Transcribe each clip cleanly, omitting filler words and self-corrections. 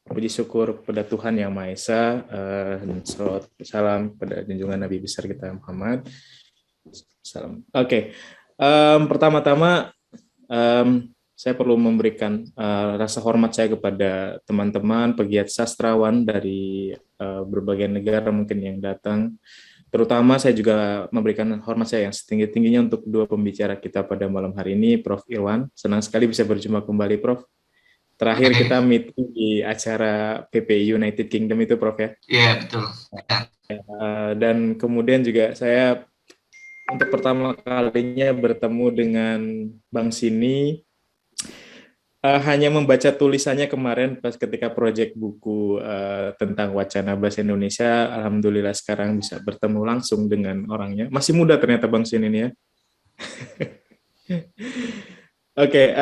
puji syukur kepada Tuhan Yang Maha Esa, dan salawat salam pada junjungan Nabi besar kita Muhammad. Salam. Oke. Pertama-tama saya perlu memberikan rasa hormat saya kepada teman-teman pegiat sastrawan dari berbagai negara mungkin yang datang. Terutama saya juga memberikan hormat saya yang setinggi-tingginya untuk dua pembicara kita pada malam hari ini, Prof. Irwan. Senang sekali bisa berjumpa kembali, Prof. Terakhir kita meeting di acara PPI United Kingdom itu, Prof, ya? Iya, betul. Dan kemudian juga saya untuk pertama kalinya bertemu dengan Bang Sini, hanya membaca tulisannya kemarin pas ketika proyek buku tentang wacana bahasa Indonesia. Alhamdulillah sekarang bisa bertemu langsung dengan orangnya. Masih muda ternyata Bang Sini ini ya. Oke,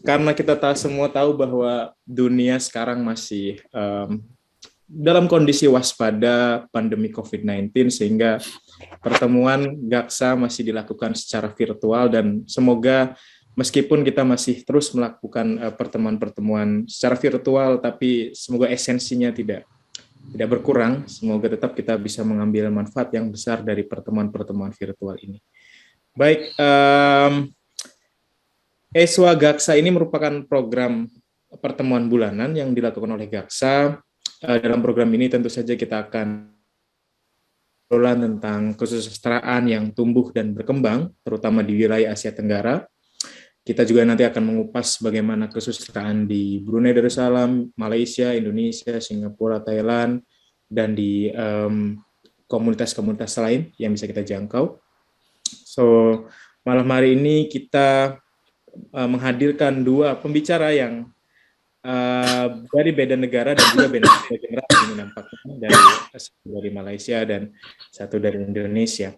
karena kita semua tahu bahwa dunia sekarang masih dalam kondisi waspada pandemi COVID-19, sehingga pertemuan Gaksa masih dilakukan secara virtual, dan semoga meskipun kita masih terus melakukan pertemuan-pertemuan secara virtual, tapi semoga esensinya tidak berkurang. Semoga tetap kita bisa mengambil manfaat yang besar dari pertemuan-pertemuan virtual ini. Baik, ESWA Gaksa ini merupakan program pertemuan bulanan yang dilakukan oleh Gaksa. Dalam program ini tentu saja kita akan obrolan tentang kesusastraan yang tumbuh dan berkembang, terutama di wilayah Asia Tenggara. Kita juga nanti akan mengupas bagaimana kesusastraan di Brunei Darussalam, Malaysia, Indonesia, Singapura, Thailand, dan di komunitas-komunitas lain yang bisa kita jangkau. So, malam hari ini kita menghadirkan dua pembicara yang dari beda negara dan juga beda generasi ini nampaknya, dari Malaysia dan satu dari Indonesia.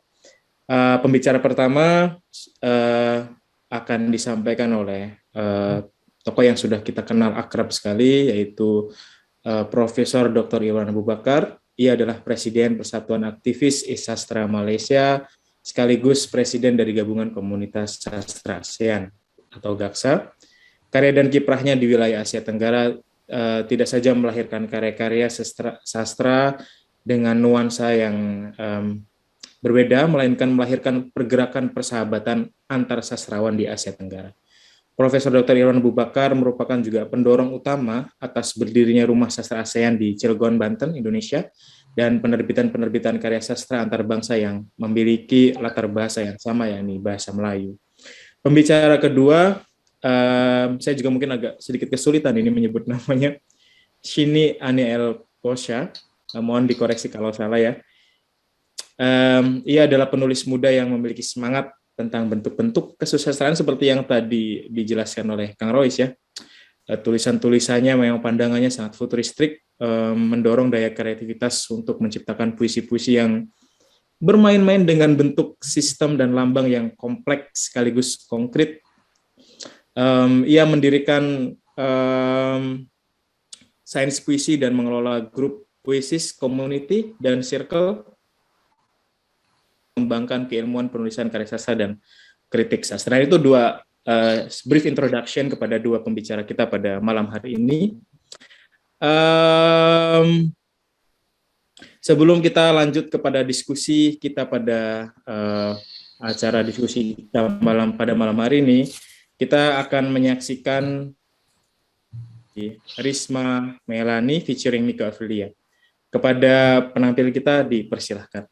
Pembicara pertama akan disampaikan oleh tokoh yang sudah kita kenal akrab sekali, yaitu Profesor Dr. Irwan Abu Bakar. Ia adalah Presiden Persatuan Aktivis Sastra Malaysia, sekaligus Presiden dari Gabungan Komunitas Sastra ASEAN atau Gaksa. Karya dan kiprahnya di wilayah Asia Tenggara tidak saja melahirkan karya-karya sastra dengan nuansa yang berbeda, melainkan melahirkan pergerakan persahabatan antar sastrawan di Asia Tenggara. Profesor Dr. Irwan Abu Bakar merupakan juga pendorong utama atas berdirinya Rumah Sastra ASEAN di Cilegon, Banten, Indonesia, dan penerbitan-penerbitan karya sastra antar bangsa yang memiliki latar bahasa yang sama, yakni bahasa Melayu. Pembicara kedua, saya juga mungkin agak sedikit kesulitan ini menyebut namanya, Shini Aniel Posha, mohon dikoreksi kalau salah ya. Ia adalah penulis muda yang memiliki semangat tentang bentuk-bentuk kesusastraan seperti yang tadi dijelaskan oleh Kang Rois ya. Tulisan-tulisannya memang pandangannya sangat futuristik, mendorong daya kreativitas untuk menciptakan puisi-puisi yang bermain-main dengan bentuk sistem dan lambang yang kompleks sekaligus konkret. Ia mendirikan sains puisi dan mengelola grup puisis, community, dan circle, mengembangkan keilmuan penulisan karya sastra dan kritik sastra. Itu dua brief introduction kepada dua pembicara kita pada malam hari ini. Sebelum kita lanjut kepada diskusi kita pada acara diskusi kita pada malam hari ini, kita akan menyaksikan Risma Melani featuring Mika Aprilia. Kepada penampil kita dipersilahkan.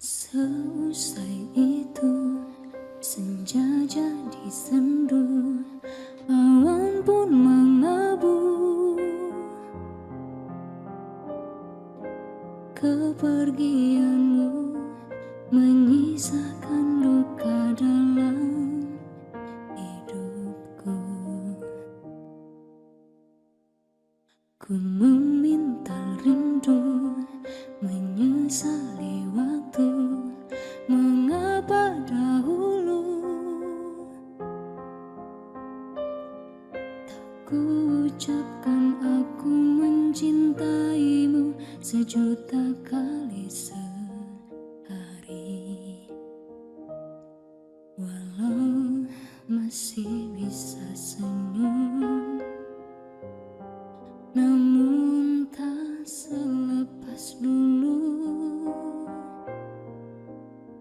Seusai itu, senja jadi sendu, awan pun mengabu. Kepergianmu menyisakan luka dalam hidupku. Ku meminta rindu, menyesali waktu masih bisa senyum, namun tak selepas dulu.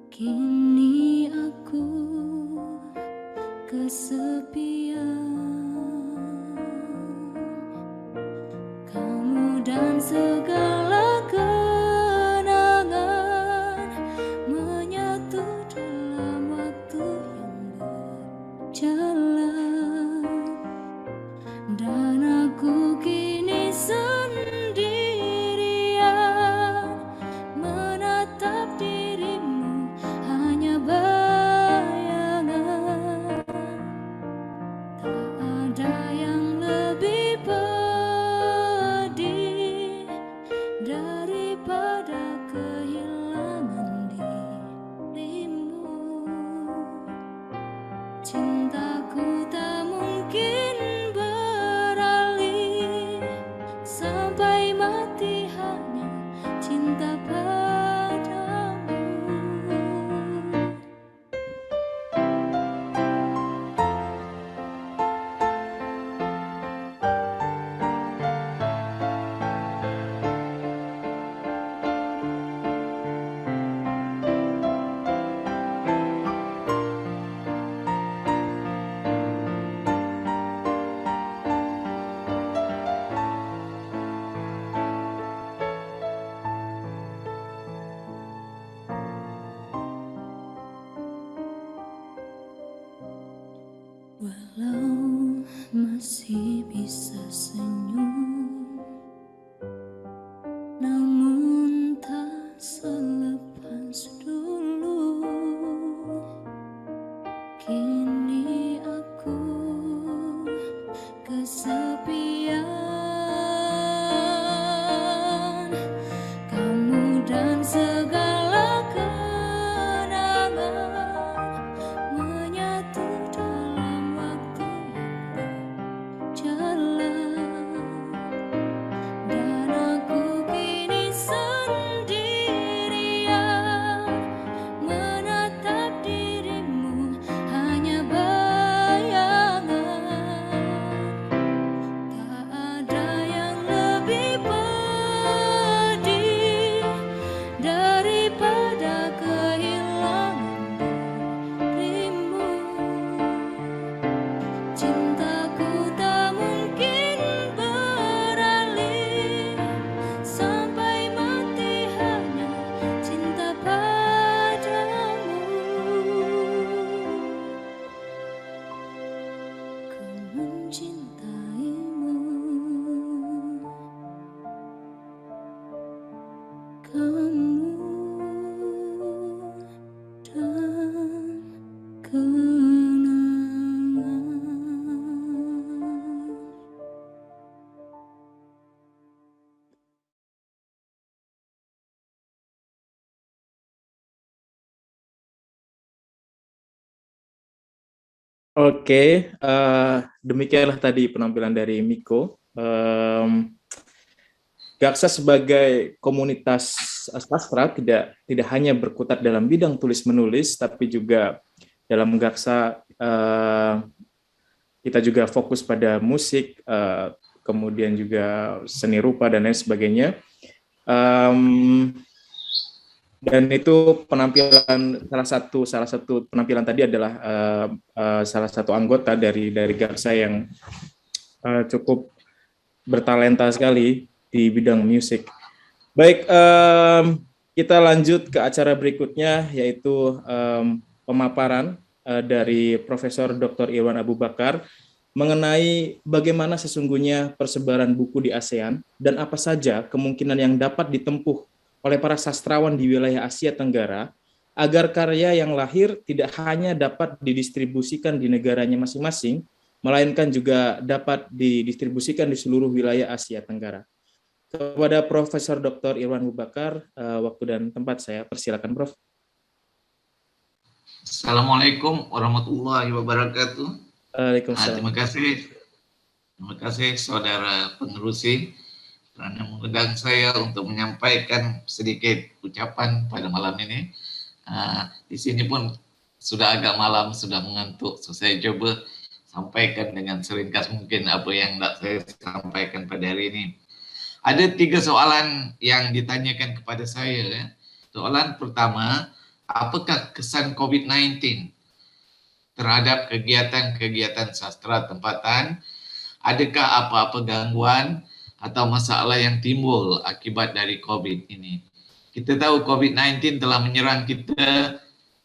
Kini aku kesepian, kamu dan segala kenangan menyatu dalam waktu yang berjalan, dan aku kini sendirian menatap dirimu, hanya bayangan. Tak ada yang lebih pedih daripada kehilangan dirimu. Cintaku tak mungkin beralih, sampai mati hanya cinta padamu. Walau masih bisa senyum, namun tak selepas dulu. Kini aku kesepian, kamu dan segala kenangan menyatu dalam waktu yang berjalan, dan aku kini sendirian menatap dirimu, hanya bayangan. Tak ada yang lebih pedih daripada kehilangan dirimu. Cintaku tak mungkin beralih, sampai mati hanya cinta padamu. Ku mencintaimu, kamu dan kenangan. Oke, demikianlah tadi penampilan dari Miko. Gaksa sebagai komunitas sastra tidak hanya berkutat dalam bidang tulis menulis, tapi juga dalam Gaksa kita juga fokus pada musik, kemudian juga seni rupa dan lain sebagainya. Dan itu penampilan salah satu penampilan tadi adalah salah satu anggota dari Gaksa yang cukup bertalenta sekali di bidang musik. Baik, kita lanjut ke acara berikutnya, yaitu pemaparan dari Profesor Dr. Irwan Abu Bakar mengenai bagaimana sesungguhnya persebaran buku di ASEAN dan apa saja kemungkinan yang dapat ditempuh oleh para sastrawan di wilayah Asia Tenggara agar karya yang lahir tidak hanya dapat didistribusikan di negaranya masing-masing, melainkan juga dapat didistribusikan di seluruh wilayah Asia Tenggara. Kepada Profesor Dr. Irwan Abu Bakar, waktu dan tempat saya persilakan, Prof. Assalamualaikum warahmatullahi wabarakatuh. Waalaikumsalam. Terima kasih saudara penerusi karena mengundang saya untuk menyampaikan sedikit ucapan pada malam ini. Di sini pun sudah agak malam, sudah mengantuk. So, saya coba sampaikan dengan seringkas mungkin apa yang nak saya sampaikan pada hari ini. Ada 3 soalan yang ditanyakan kepada saya. Ya. Soalan pertama, apakah kesan COVID-19 terhadap kegiatan-kegiatan sastra tempatan? Adakah apa-apa gangguan atau masalah yang timbul akibat dari COVID ini? Kita tahu COVID-19 telah menyerang kita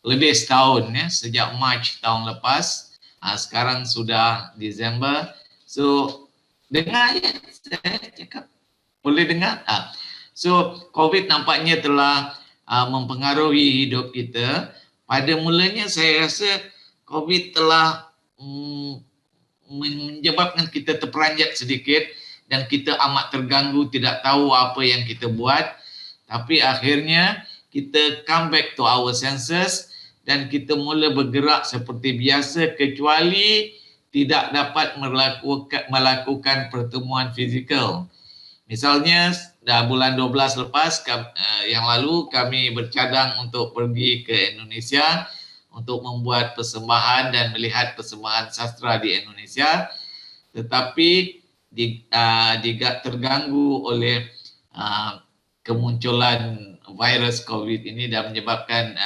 lebih setahun, ya, sejak Mac tahun lepas. Sekarang sudah Disember. So, dengar ya, saya cakap. Boleh dengar? So, COVID nampaknya telah mempengaruhi hidup kita. Pada mulanya saya rasa COVID telah menyebabkan kita terperanjat sedikit dan kita amat terganggu, tidak tahu apa yang kita buat. Tapi akhirnya kita come back to our senses dan kita mula bergerak seperti biasa kecuali tidak dapat melakukan pertemuan fizikal. Misalnya bulan 12 lepas yang lalu kami bercadang untuk pergi ke Indonesia untuk membuat persembahan dan melihat persembahan sastra di Indonesia, tetapi terganggu oleh kemunculan virus COVID ini dan menyebabkan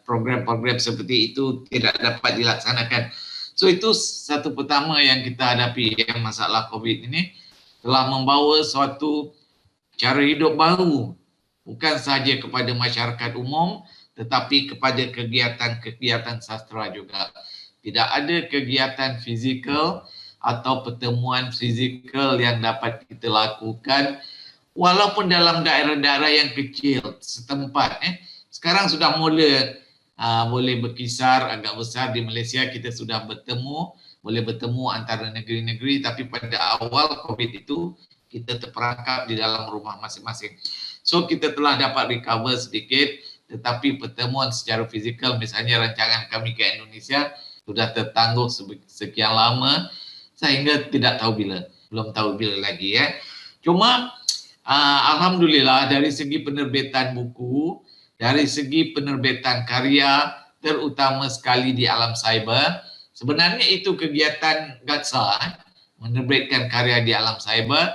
program-program seperti itu tidak dapat dilaksanakan. So itu satu pertama yang kita hadapi, yang masalah COVID ini telah membawa suatu cara hidup baru, bukan sahaja kepada masyarakat umum, tetapi kepada kegiatan-kegiatan sastra juga. Tidak ada kegiatan fizikal atau pertemuan fizikal yang dapat kita lakukan, walaupun dalam daerah-daerah yang kecil setempat. Sekarang sudah boleh berkisar agak besar di Malaysia, kita sudah boleh bertemu antara negeri-negeri, tapi pada awal COVID itu kita terperangkap di dalam rumah masing-masing. So kita telah dapat recover sedikit, tetapi pertemuan secara fizikal, misalnya rancangan kami ke Indonesia sudah tertangguh sekian lama sehingga belum tahu bila lagi, ya. Cuma alhamdulillah dari segi penerbitan buku, dari segi penerbitan karya, terutama sekali di alam cyber, sebenarnya itu kegiatan GATSA, menerbitkan karya di alam cyber.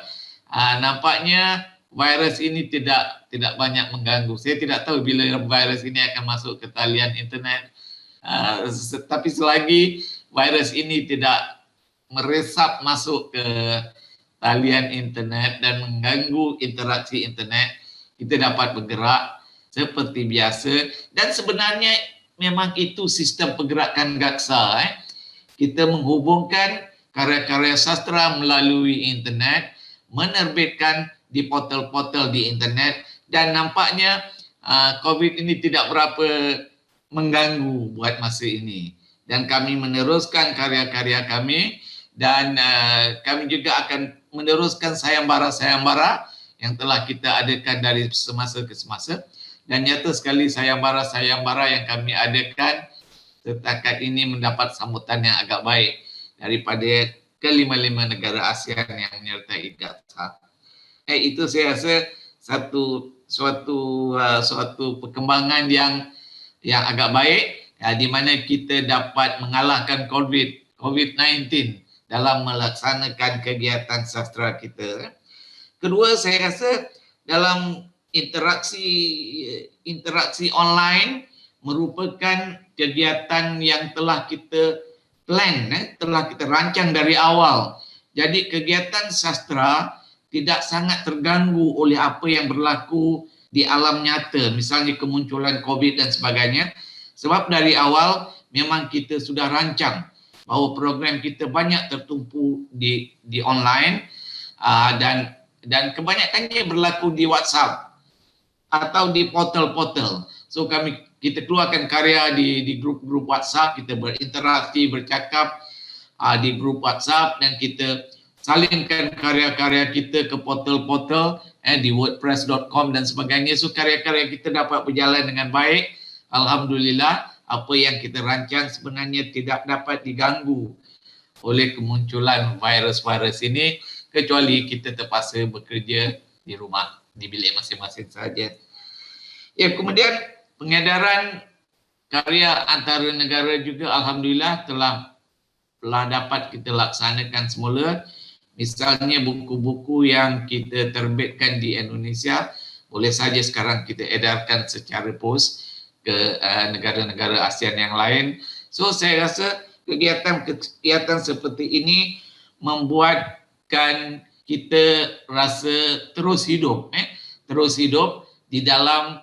Nampaknya virus ini tidak banyak mengganggu. Saya tidak tahu bila virus ini akan masuk ke talian internet. Tapi selagi virus ini tidak meresap masuk ke talian internet dan mengganggu interaksi internet, kita dapat bergerak seperti biasa. Dan sebenarnya memang itu sistem pergerakan GATSA. Kita menghubungkan karya-karya sastra melalui internet, menerbitkan di portal-portal di internet, dan nampaknya COVID ini tidak berapa mengganggu buat masa ini. Dan kami meneruskan karya-karya kami, dan kami juga akan meneruskan sayembara-sayembara yang telah kita adakan dari semasa ke semasa. Dan nyata sekali sayembara-sayembara yang kami adakan setakat ini mendapat sambutan yang agak baik daripada ke-5 negara ASEAN yang menyertai GATSA. Itu saya rasa suatu perkembangan yang agak baik, di mana kita dapat mengalahkan COVID-19 dalam melaksanakan kegiatan sastra kita. Kedua, saya rasa dalam interaksi online merupakan kegiatan yang telah kita plan, telah kita rancang dari awal. Jadi kegiatan sastra tidak sangat terganggu oleh apa yang berlaku di alam nyata, misalnya kemunculan COVID dan sebagainya. Sebab dari awal memang kita sudah rancang bahawa program kita banyak tertumpu di online, dan kebanyakannya berlaku di WhatsApp atau di portal-portal. So kita keluarkan karya di grup-grup WhatsApp, kita berinteraksi, bercakap di grup WhatsApp, dan kita salingkan karya-karya kita ke portal-portal di wordpress.com dan sebagainya. So karya-karya kita dapat berjalan dengan baik. Alhamdulillah, apa yang kita rancang sebenarnya tidak dapat diganggu oleh kemunculan virus-virus ini, kecuali kita terpaksa bekerja di rumah, di bilik masing-masing saja. Ya, kemudian pengedaran karya antara negara juga alhamdulillah telah dapat kita laksanakan semula. Misalnya buku-buku yang kita terbitkan di Indonesia boleh saja sekarang kita edarkan secara pos ke negara-negara ASEAN yang lain. So saya rasa kegiatan seperti ini membuatkan kita rasa terus hidup di dalam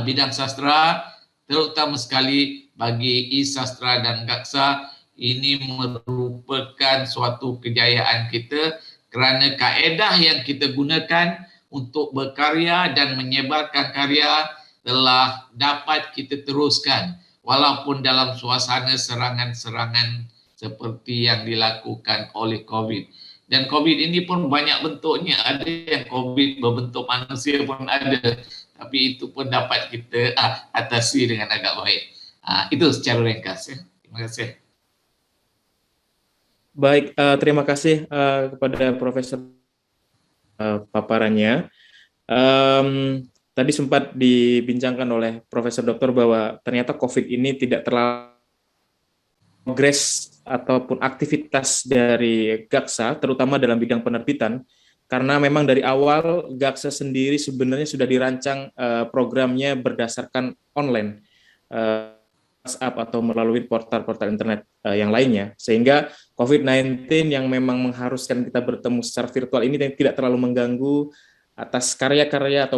bidang sastra, terutama sekali bagi I-Sastra dan Gaksa. Ini merupakan suatu kejayaan kita kerana kaedah yang kita gunakan untuk berkarya dan menyebarkan karya telah dapat kita teruskan walaupun dalam suasana serangan-serangan seperti yang dilakukan oleh COVID. Dan COVID ini pun banyak bentuknya, ada yang COVID berbentuk manusia pun ada, tapi itu pun dapat kita atasi dengan agak baik. Itu secara ringkas ya. Terima kasih. Baik, terima kasih kepada Profesor paparannya. Tadi sempat dibincangkan oleh Profesor Doktor bahwa ternyata COVID ini tidak terlalu progres ataupun aktivitas dari Gaksa, terutama dalam bidang penerbitan, karena memang dari awal Gaksa sendiri sebenarnya sudah dirancang programnya berdasarkan online, WhatsApp atau melalui portal-portal internet yang lainnya, sehingga COVID-19 yang memang mengharuskan kita bertemu secara virtual ini tidak terlalu mengganggu atas karya-karya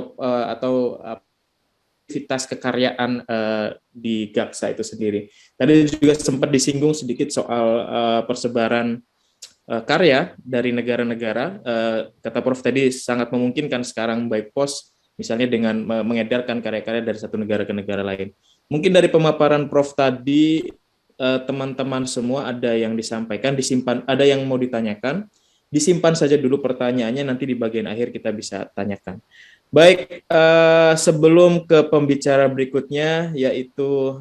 atau aktivitas kekaryaan di Gaksa itu sendiri. Tadi juga sempat disinggung sedikit soal persebaran karya dari negara-negara. Kata Prof tadi sangat memungkinkan sekarang by post, misalnya dengan mengedarkan karya-karya dari satu negara ke negara lain. Mungkin dari pemaparan Prof tadi, teman-teman semua ada yang disampaikan, disimpan, ada yang mau ditanyakan, disimpan saja dulu pertanyaannya, nanti di bagian akhir kita bisa tanyakan. Baik, sebelum ke pembicara berikutnya, yaitu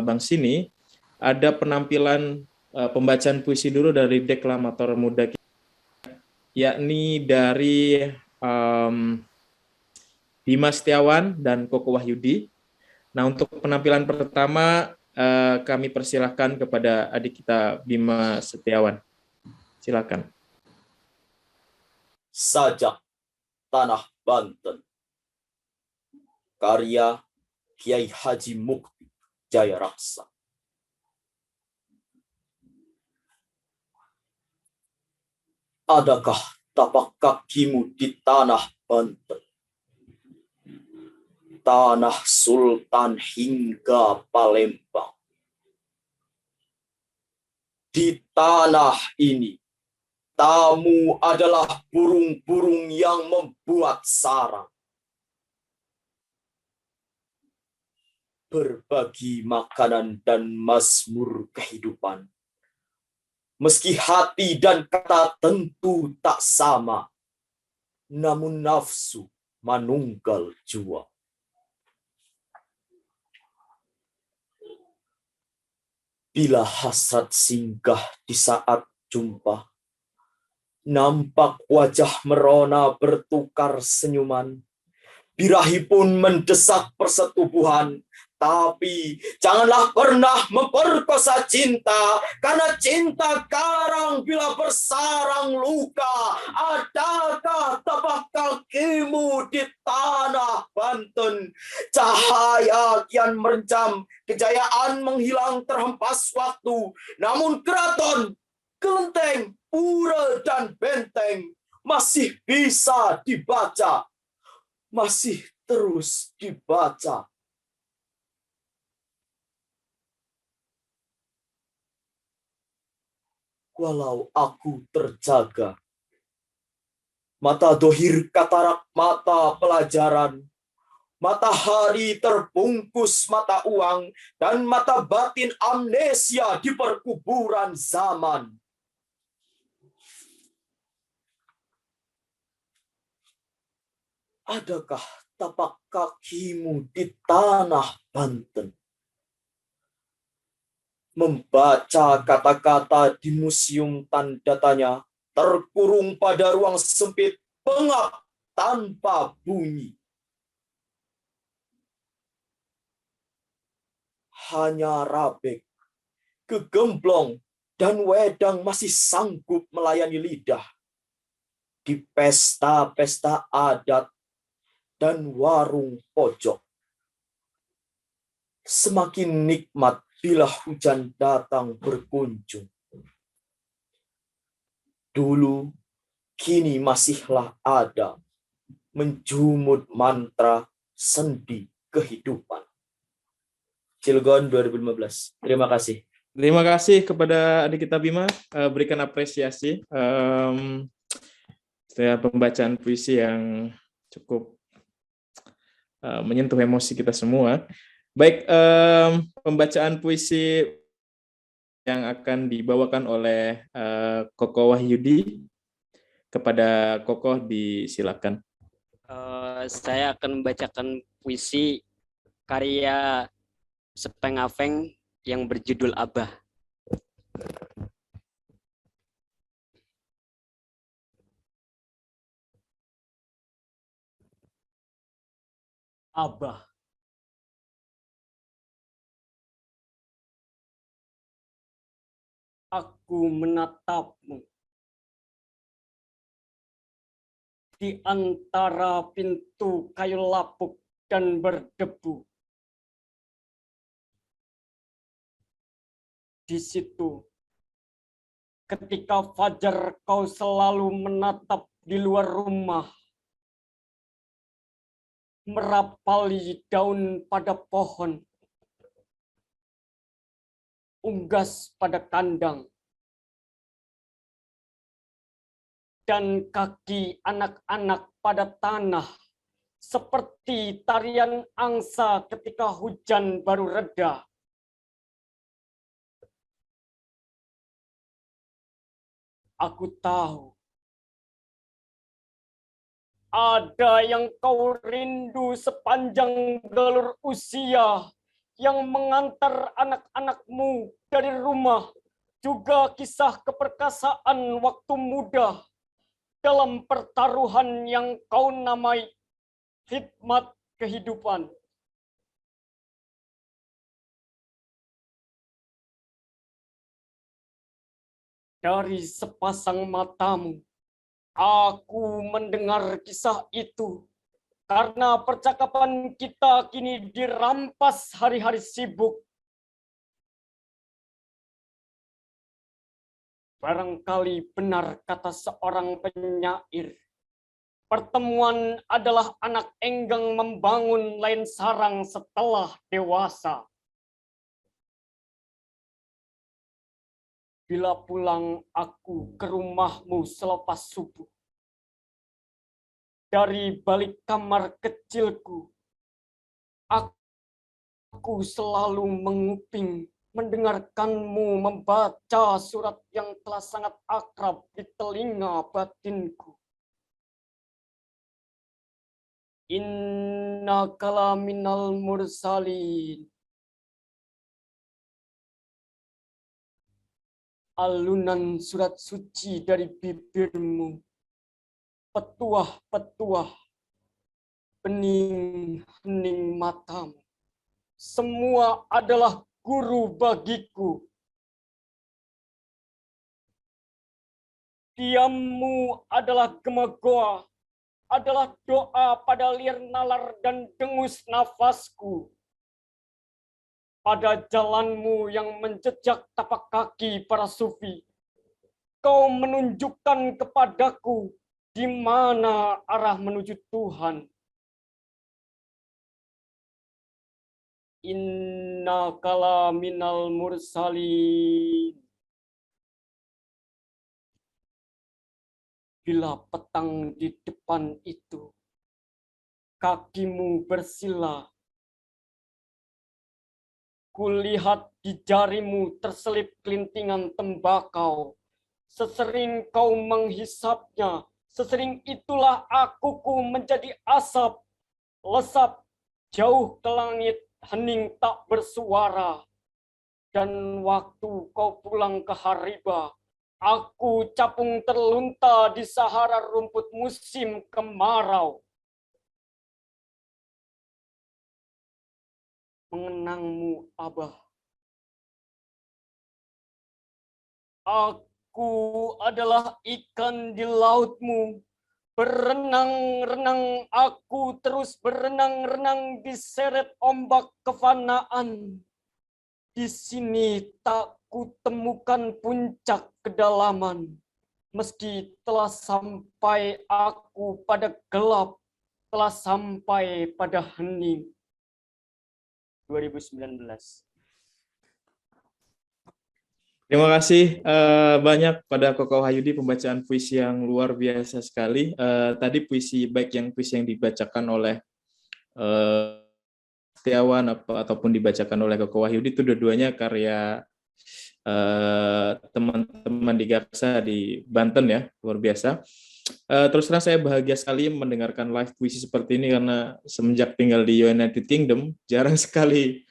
Bang Sini, ada penampilan pembacaan puisi dulu dari deklamator muda, yakni dari Bima Setiawan dan Koko Wahyudi. Nah, untuk penampilan pertama, kami persilahkan kepada adik kita Bima Setiawan. Silakan. Sajak Tanah Banten, karya Kiai Haji Mukti Jaya Raksa. Adakah tapak kakimu di tanah Banten, tanah Sultan hingga Palembang? Di tanah ini, tamu adalah burung-burung yang membuat sarang. Berbagi makanan dan mazmur kehidupan. Meski hati dan kata tentu tak sama, namun nafsu manunggal jua. Bila hasrat singgah di saat jumpa, nampak wajah merona bertukar senyuman, birahi pun mendesak persetubuhan. Tapi janganlah pernah memperkosa cinta, karena cinta karang bila bersarang luka. Adakah tapak kakimu di tanah Banten? Cahaya kian merencam, kejayaan menghilang terhempas waktu. Namun keraton, kelenteng, pura dan benteng masih bisa dibaca, masih terus dibaca. Walau aku terjaga, mata dohir katarak mata pelajaran, matahari terbungkus mata uang, dan mata batin amnesia di perkuburan zaman. Adakah tapak kakimu di tanah Banten? Membaca kata-kata di museum tanda tanya, terkurung pada ruang sempit, pengap tanpa bunyi. hanya rabek, kegemblong, dan wedang masih sanggup melayani lidah di pesta-pesta adat dan warung pojok. Semakin nikmat bila hujan datang berkunjung. Dulu, kini masihlah ada menjumut mantra sendi kehidupan. Cilegon 2015. Terima kasih. Terima kasih kepada adik kita Bima, berikan apresiasi. Setelah pembacaan puisi yang cukup menyentuh emosi kita semua. Baik, pembacaan puisi yang akan dibawakan oleh Koko Wahyudi. Kepada Koko disilakan. Saya akan membacakan puisi karya Sepeng Aveng yang berjudul Abah. Abah. Aku menatapmu di antara pintu kayu lapuk dan berdebu. Di situ, ketika fajar kau selalu menatap di luar rumah, merapali daun pada pohon, unggas pada kandang, dan kaki anak-anak pada tanah, seperti tarian angsa ketika hujan baru reda. Aku tahu ada yang kau rindu sepanjang galur usia yang mengantar anak-anakmu dari rumah, juga kisah keperkasaan waktu muda dalam pertaruhan yang kau namai khidmat kehidupan. Dari sepasang matamu, aku mendengar kisah itu, karena percakapan kita kini dirampas hari-hari sibuk. Barangkali benar kata seorang penyair, pertemuan adalah anak enggang membangun lain sarang setelah dewasa. Bila pulang aku ke rumahmu selepas subuh, dari balik kamar kecilku, aku selalu menguping mendengarkanmu membaca surat yang telah sangat akrab di telinga batinku. Innaka laminal mursalin. Alunan surat suci dari bibirmu, petuah-petuah, bening-bening matamu, semua adalah guru bagiku. Diammu adalah gema goa, adalah doa pada lir nalar dan dengus nafasku. Pada jalanmu yang menjejak tapak kaki para sufi, kau menunjukkan kepadaku di mana arah menuju Tuhan. Innaka laminal mursalin. Bila petang di depan itu, kakimu bersila, kulihat di jarimu terselip kelintingan tembakau. Sesering kau menghisapnya, sesering itulah akuku menjadi asap, lesap jauh ke langit, hening tak bersuara. Dan waktu kau pulang ke Hariba, aku capung terlunta di sahara rumput musim kemarau. mengenangmu, Abah. Aku adalah ikan di lautmu. Berenang-renang aku terus berenang-renang diseret ombak kefanaan. Di sini tak kutemukan puncak kedalaman. Meski telah sampai aku pada gelap, telah sampai pada hening. 2019. Terima kasih banyak pada Koko Hayudi, pembacaan puisi yang luar biasa sekali. Tadi puisi, baik yang puisi yang dibacakan oleh Setiawan ataupun dibacakan oleh Koko Wahyudi, itu dua-duanya karya teman-teman di Gaksa di Banten ya, luar biasa. Terus terang saya bahagia sekali mendengarkan live puisi seperti ini karena semenjak tinggal di United Kingdom jarang sekali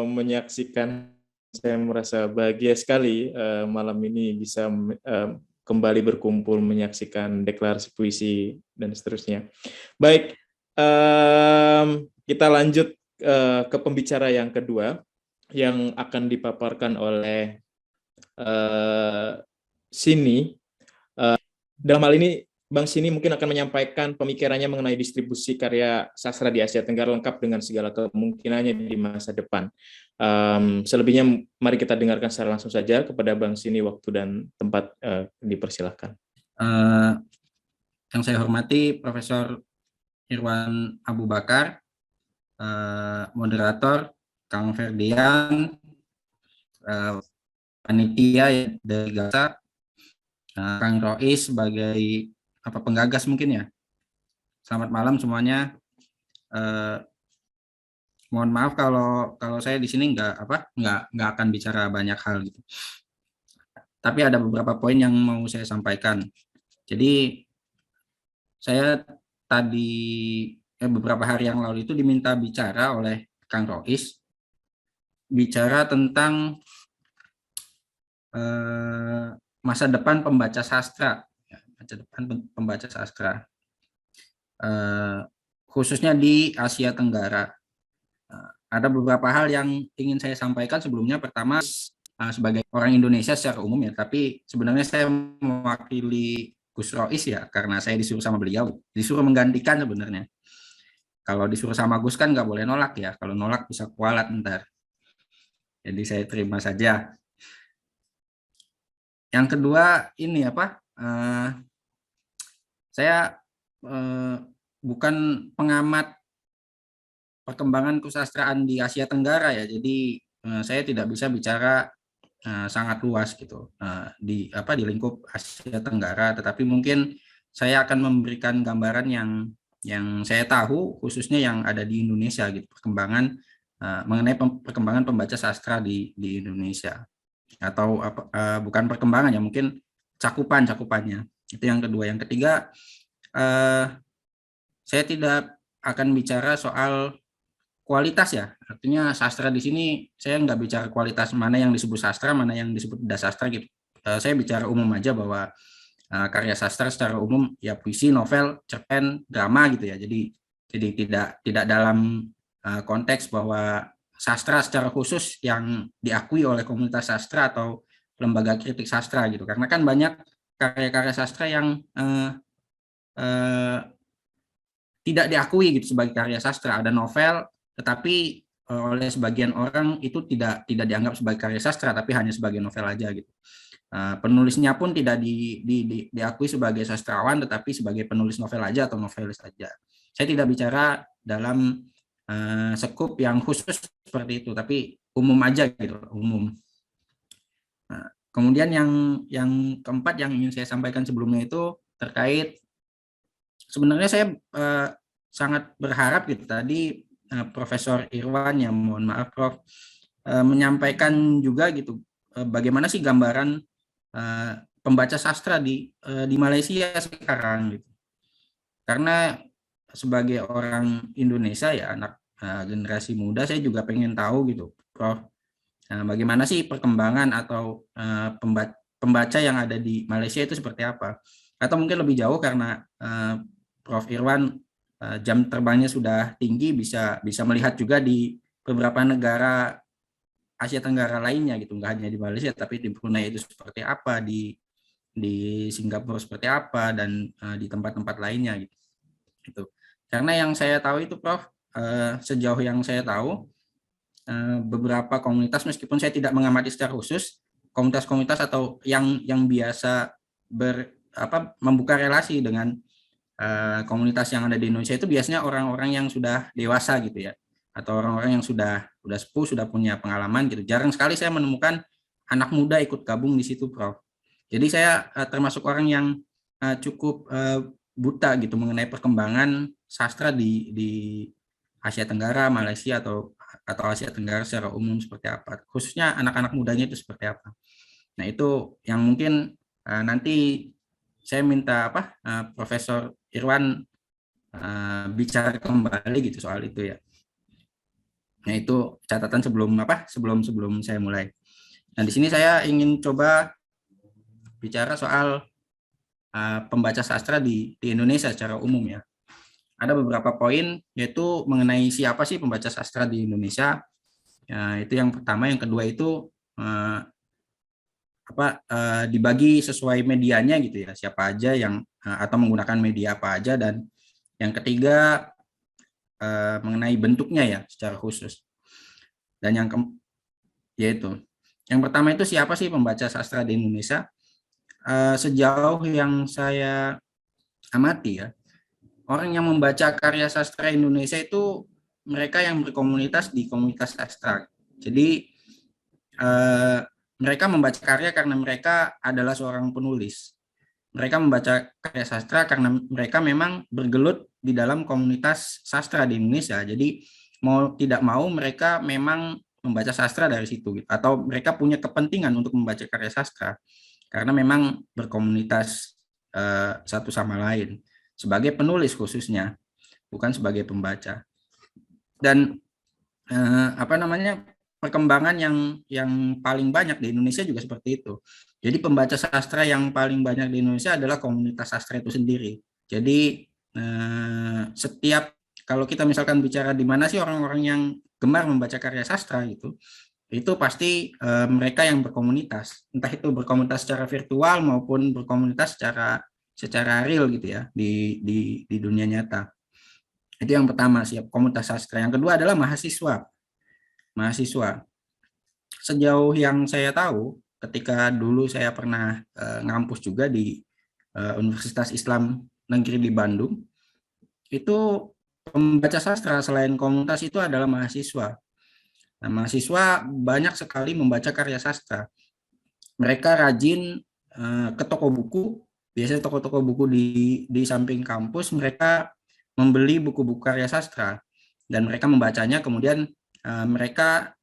menyaksikan. Saya merasa bahagia sekali malam ini bisa kembali berkumpul menyaksikan deklarasi puisi dan seterusnya. Baik, kita lanjut ke pembicara yang kedua yang akan dipaparkan oleh Sini. Dalam hal ini Bang Sini mungkin akan menyampaikan pemikirannya mengenai distribusi karya sastra di Asia Tenggara lengkap dengan segala kemungkinannya di masa depan. Selebihnya mari kita dengarkan secara langsung saja. Kepada Bang Sini, waktu dan tempat dipersilahkan. Yang saya hormati Profesor Irwan Abu Bakar, moderator Kang Ferdian, panitia dari Gaksa, Kang Rois sebagai penggagas mungkin ya. Selamat malam semuanya. Mohon maaf kalau saya di sini nggak akan bicara banyak hal gitu. Tapi ada beberapa poin yang mau saya sampaikan. Jadi saya tadi beberapa hari yang lalu itu diminta bicara oleh Kang Rois, bicara tentang masa depan pembaca sastra, masa depan pembaca sastra, khususnya di Asia Tenggara. Ada beberapa hal yang ingin saya sampaikan sebelumnya. Pertama, sebagai orang Indonesia secara umum ya, tapi sebenarnya saya mewakili Gus Rois ya, karena saya disuruh sama beliau, disuruh menggantikan sebenarnya. Kalau disuruh sama Gus kan nggak boleh nolak ya, kalau nolak bisa kualat ntar. Jadi saya terima saja. Yang kedua ini saya bukan pengamat perkembangan kesusastraan di Asia Tenggara ya, jadi saya tidak bisa bicara sangat luas gitu di lingkup Asia Tenggara, tetapi mungkin saya akan memberikan gambaran yang saya tahu, khususnya yang ada di Indonesia gitu, perkembangan mengenai perkembangan pembaca sastra di Indonesia, atau bukan perkembangan ya, mungkin cakupannya. Itu yang kedua. Yang ketiga, saya tidak akan bicara soal kualitas ya, artinya sastra di sini saya nggak bicara kualitas mana yang disebut sastra, mana yang disebut dasastra gitu. Saya bicara umum aja bahwa karya sastra secara umum ya puisi, novel, cerpen, drama gitu ya. Jadi tidak dalam konteks bahwa sastra secara khusus yang diakui oleh komunitas sastra atau lembaga kritik sastra gitu. Karena kan banyak karya-karya sastra yang tidak diakui gitu sebagai karya sastra. Ada novel tetapi oleh sebagian orang itu tidak dianggap sebagai karya sastra, tapi hanya sebagai novel aja gitu. Penulisnya pun tidak diakui sebagai sastrawan, tetapi sebagai penulis novel aja atau novelis aja. Saya tidak bicara dalam sekup yang khusus seperti itu, tapi umum aja gitu, umum. Kemudian yang keempat yang ingin saya sampaikan sebelumnya itu terkait, sebenarnya saya sangat berharap gitu tadi Profesor Irwan, yang mohon maaf Prof, menyampaikan juga gitu bagaimana sih gambaran pembaca sastra di Malaysia sekarang gitu. Karena sebagai orang Indonesia ya, anak generasi muda, saya juga pengen tahu gitu Prof, bagaimana sih perkembangan atau pembaca yang ada di Malaysia itu seperti apa. Atau mungkin lebih jauh karena Prof Irwan jam terbangnya sudah tinggi, bisa melihat juga di beberapa negara Asia Tenggara lainnya gitu, nggak hanya di Malaysia tapi di Brunei itu seperti apa, di Singapura seperti apa, dan di tempat-tempat lainnya gitu. Gitu. Karena yang saya tahu itu Prof, sejauh yang saya tahu beberapa komunitas, meskipun saya tidak mengamati secara khusus, komunitas-komunitas atau yang biasa membuka relasi dengan komunitas yang ada di Indonesia itu biasanya orang-orang yang sudah dewasa gitu ya, atau orang-orang yang sudah sepuh, sudah punya pengalaman gitu. Jarang sekali saya menemukan anak muda ikut gabung di situ, Prof. Jadi saya termasuk orang yang cukup buta gitu mengenai perkembangan sastra di Asia Tenggara, Malaysia atau Asia Tenggara secara umum seperti apa. Khususnya anak-anak mudanya itu seperti apa. Nah, itu yang mungkin nanti saya minta Profesor Irwan bicara kembali gitu soal itu ya. Nah, itu catatan sebelum saya mulai. Nah, di sini saya ingin coba bicara soal pembaca sastra di Indonesia secara umum ya. Ada beberapa poin, yaitu mengenai siapa sih pembaca sastra di Indonesia. Ya, itu yang pertama. Yang kedua itu dibagi sesuai medianya gitu ya, siapa aja yang atau menggunakan media apa aja, dan yang ketiga mengenai bentuknya ya secara khusus. Dan yaitu yang pertama itu siapa sih pembaca sastra di Indonesia. Sejauh yang saya amati ya, orang yang membaca karya sastra Indonesia itu mereka yang berkomunitas di komunitas sastra. Jadi mereka membaca karya karena mereka adalah seorang penulis. Mereka membaca karya sastra karena mereka memang bergelut di dalam komunitas sastra di Indonesia. Jadi mau tidak mau mereka memang membaca sastra dari situ, atau mereka punya kepentingan untuk membaca karya sastra karena memang berkomunitas satu sama lain sebagai penulis khususnya, bukan sebagai pembaca. Dan perkembangan yang paling banyak di Indonesia juga seperti itu. Jadi pembaca sastra yang paling banyak di Indonesia adalah komunitas sastra itu sendiri. Jadi kalau kita misalkan bicara di mana sih orang-orang yang gemar membaca karya sastra gitu, itu pasti mereka yang berkomunitas, entah itu berkomunitas secara virtual maupun berkomunitas secara real gitu ya di dunia nyata. Itu yang pertama, siap komunitas sastra. Yang kedua adalah mahasiswa. Sejauh yang saya tahu, ketika dulu saya pernah ngampus juga di Universitas Islam Negeri di Bandung, itu pembaca sastra selain komunitas itu adalah mahasiswa. Nah, mahasiswa banyak sekali membaca karya sastra. Mereka rajin ke toko buku, biasanya toko-toko buku di samping kampus, mereka membeli buku-buku karya sastra dan mereka membacanya, kemudian mereka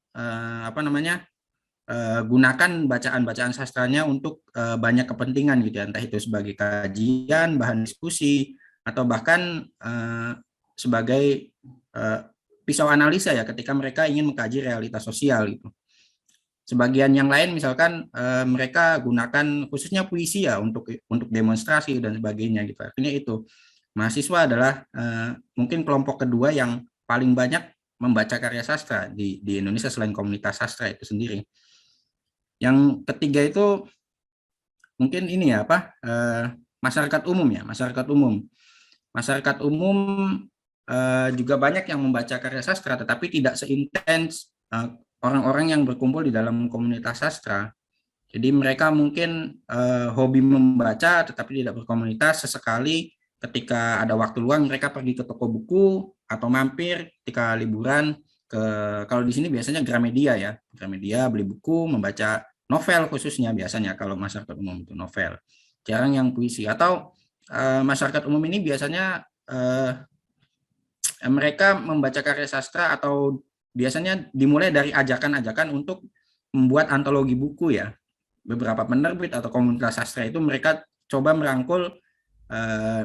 gunakan bacaan-bacaan sastranya untuk banyak kepentingan gitu ya, entah itu sebagai kajian, bahan diskusi, atau bahkan sebagai pisau analisa ya ketika mereka ingin mengkaji realitas sosial gitu. Sebagian yang lain misalkan mereka gunakan khususnya puisi ya untuk demonstrasi dan sebagainya gitu. Artinya itu mahasiswa adalah mungkin kelompok kedua yang paling banyak membaca karya sastra di Indonesia selain komunitas sastra itu sendiri. Yang ketiga itu mungkin ini ya masyarakat umum ya, masyarakat umum juga banyak yang membaca karya sastra, tetapi tidak seintens orang-orang yang berkumpul di dalam komunitas sastra. Jadi mereka mungkin hobi membaca tetapi tidak berkomunitas. Sesekali ketika ada waktu luang mereka pergi ke toko buku atau mampir ketika liburan kalau di sini biasanya Gramedia ya, Gramedia beli buku, membaca novel khususnya biasanya kalau masyarakat umum itu novel. Jarang yang puisi. Atau masyarakat umum ini biasanya mereka membaca karya sastra atau biasanya dimulai dari ajakan-ajakan untuk membuat antologi buku ya. Beberapa penerbit atau komunitas sastra itu mereka coba merangkul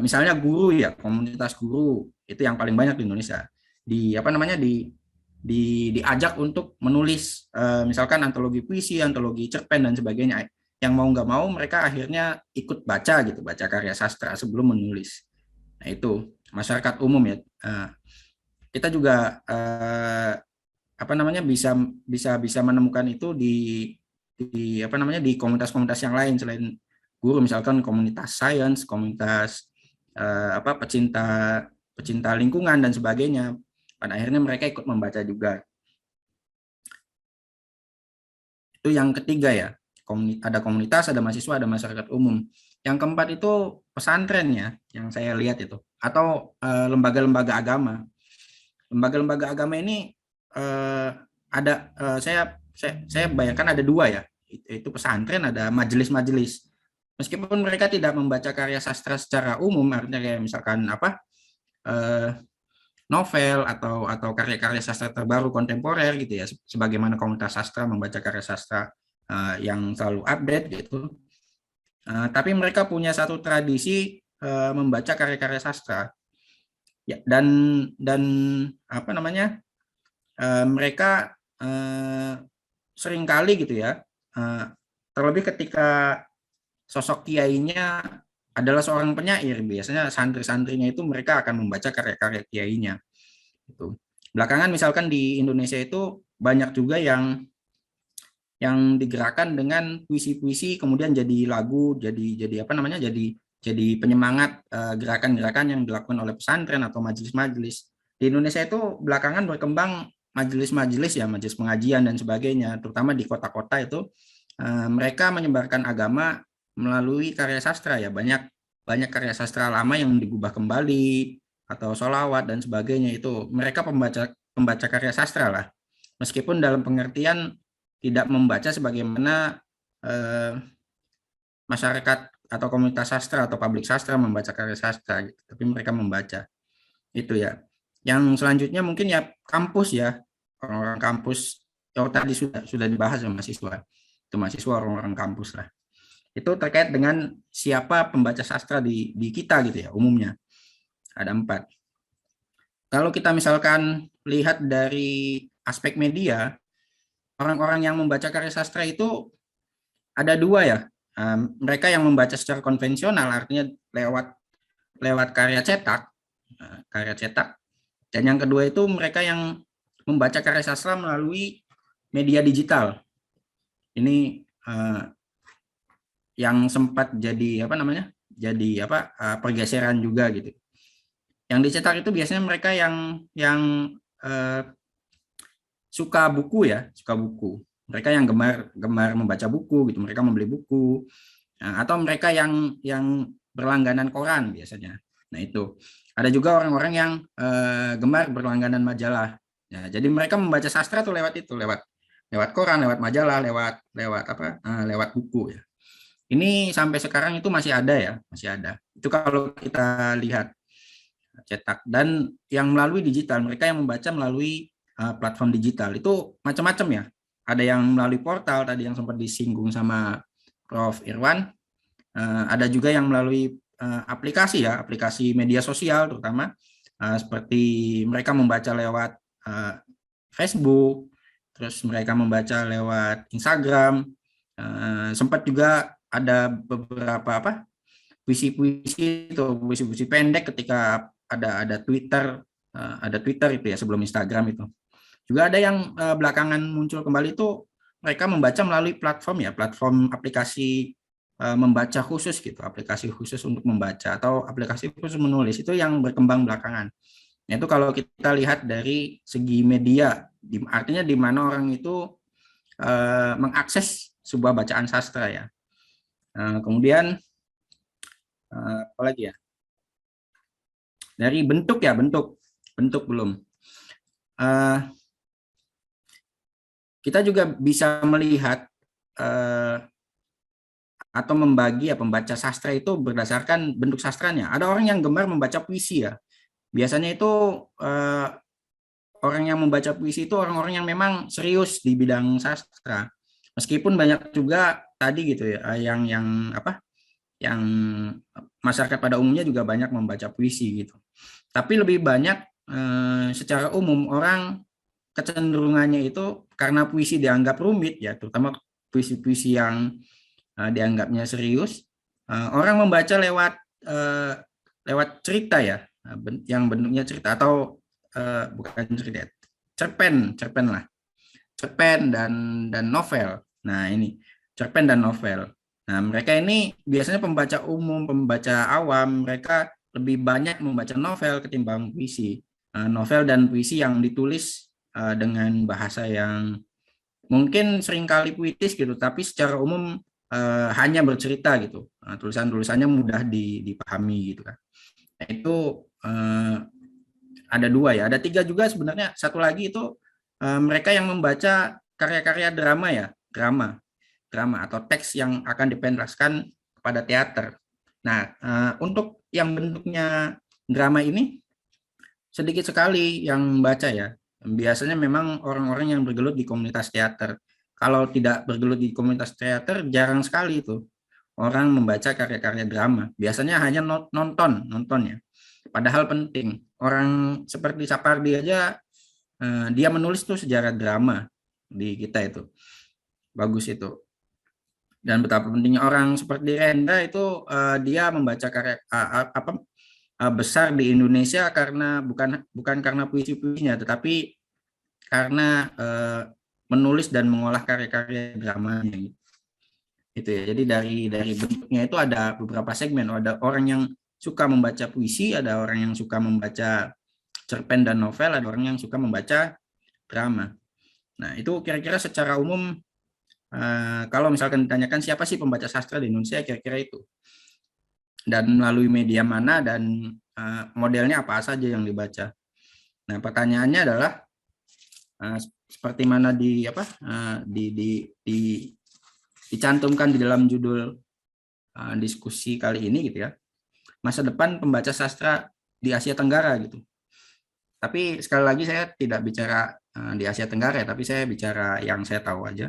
misalnya guru ya, komunitas guru itu yang paling banyak di Indonesia. Diajak untuk menulis misalkan antologi puisi, antologi cerpen dan sebagainya. Yang mau nggak mau mereka akhirnya ikut baca karya sastra sebelum menulis. Nah itu masyarakat umum ya. Kita juga apa namanya bisa menemukan itu di apa namanya di komunitas-komunitas yang lain selain guru, misalkan komunitas sains, komunitas pecinta lingkungan dan sebagainya. Pada akhirnya mereka ikut membaca juga. Itu yang ketiga ya, ada komunitas, ada mahasiswa, ada masyarakat umum. Yang keempat itu pesantren ya, yang saya lihat itu, atau lembaga-lembaga agama. Lembaga-lembaga agama ini ada saya bayangkan ada dua ya, itu pesantren, ada majelis-majelis. Meskipun mereka tidak membaca karya sastra secara umum, artinya kayak misalkan novel atau karya-karya sastra terbaru kontemporer gitu ya, sebagaimana komunitas sastra membaca karya sastra yang selalu update gitu. Tapi mereka punya satu tradisi membaca karya-karya sastra. Ya, dan apa namanya? Mereka seringkali gitu ya, terlebih ketika sosok kiainya adalah seorang penyair, biasanya santri-santrinya itu mereka akan membaca karya-karya kiainya. Itu. Belakangan misalkan di Indonesia itu banyak juga yang digerakkan dengan puisi-puisi kemudian jadi lagu, jadi apa namanya? Jadi penyemangat gerakan-gerakan yang dilakukan oleh pesantren atau majelis-majelis. Di Indonesia itu belakangan berkembang majelis-majelis ya, majelis pengajian dan sebagainya, terutama di kota-kota itu mereka menyebarkan agama melalui karya sastra ya, banyak karya sastra lama yang digubah kembali atau sholawat dan sebagainya, itu mereka pembaca karya sastra lah, meskipun dalam pengertian tidak membaca sebagaimana masyarakat atau komunitas sastra atau publik sastra membaca karya sastra gitu. Tapi mereka membaca itu ya. Yang selanjutnya mungkin ya kampus ya, orang-orang kampus yang tadi sudah dibahas sama mahasiswa, itu mahasiswa orang-orang kampus lah. Itu terkait dengan siapa pembaca sastra di kita gitu ya, umumnya. Ada 4. Kalau kita misalkan lihat dari aspek media, orang-orang yang membaca karya sastra itu ada 2 ya. Mereka yang membaca secara konvensional, artinya lewat karya cetak, dan yang kedua itu mereka yang membaca karya sastra melalui media digital. Ini yang sempat jadi pergeseran juga gitu. Yang dicetak itu biasanya mereka yang suka buku ya, mereka yang gemar membaca buku gitu, mereka membeli buku, atau mereka yang berlangganan koran biasanya. Nah itu ada juga orang-orang yang gemar berlangganan majalah. Ya, jadi mereka membaca sastra tuh lewat koran, lewat majalah, lewat buku ya. Ini sampai sekarang itu masih ada ya, Itu kalau kita lihat cetak. Dan yang melalui digital, mereka yang membaca melalui platform digital itu macam-macam ya. Ada yang melalui portal tadi yang sempat disinggung sama Prof. Irwan. Ada juga yang melalui aplikasi ya, aplikasi media sosial terutama seperti mereka membaca lewat Facebook, terus mereka membaca lewat Instagram. Sempat juga ada beberapa puisi-puisi pendek ketika ada Twitter itu ya sebelum Instagram itu. Juga ada yang belakangan muncul kembali itu mereka membaca melalui platform aplikasi membaca khusus gitu, aplikasi khusus untuk membaca atau aplikasi khusus menulis, itu yang berkembang belakangan. Itu kalau kita lihat dari segi media, artinya di mana orang itu mengakses sebuah bacaan sastra ya. Kemudian apa lagi ya? Dari bentuk belum. Kita juga bisa melihat atau membagi ya pembaca sastra itu berdasarkan bentuk sastranya. Ada orang yang gemar membaca puisi ya. Biasanya itu orang yang membaca puisi itu orang-orang yang memang serius di bidang sastra. Meskipun banyak juga tadi gitu ya yang masyarakat pada umumnya juga banyak membaca puisi gitu. Tapi lebih banyak secara umum orang kecenderungannya itu karena puisi dianggap rumit ya, terutama puisi-puisi yang dianggapnya serius, orang membaca lewat cerita ya, yang bentuknya cerita atau bukan cerita, cerpen lah, cerpen dan novel. Nah ini cerpen dan novel. Nah mereka ini biasanya pembaca umum, pembaca awam, mereka lebih banyak membaca novel ketimbang puisi. Novel dan puisi yang ditulis dengan bahasa yang mungkin seringkali puitis gitu, tapi secara umum hanya bercerita gitu. Tulisan-tulisannya mudah dipahami gitu kan. Nah, itu ada 2 ya, ada 3 juga sebenarnya. Satu lagi itu mereka yang membaca karya-karya drama ya, drama atau teks yang akan dipentaskan kepada teater. Nah, untuk yang bentuknya drama ini sedikit sekali yang membaca ya. Biasanya memang orang-orang yang bergelut di komunitas teater. Kalau tidak bergelut di komunitas teater, jarang sekali itu orang membaca karya-karya drama. Biasanya hanya nonton ya. Padahal penting. Orang seperti Sapardi aja, dia menulis tuh sejarah drama di kita itu. Bagus itu. Dan betapa pentingnya orang seperti Rendra itu, dia membaca karya besar di Indonesia karena bukan karena puisi-puisinya, tetapi karena menulis dan mengolah karya-karya dramanya gitu. Itu ya. Jadi dari bentuknya itu ada beberapa segmen. Ada orang yang suka membaca puisi, ada orang yang suka membaca cerpen dan novel, ada orang yang suka membaca drama. Nah itu kira-kira secara umum, kalau misalkan ditanyakan siapa sih pembaca sastra di Indonesia, kira-kira itu. Dan melalui media mana dan modelnya apa saja yang dibaca. Nah, pertanyaannya adalah seperti mana dicantumkan di dalam judul diskusi kali ini gitu ya. Masa depan pembaca sastra di Asia Tenggara gitu. Tapi sekali lagi saya tidak bicara di Asia Tenggara, tapi saya bicara yang saya tahu aja.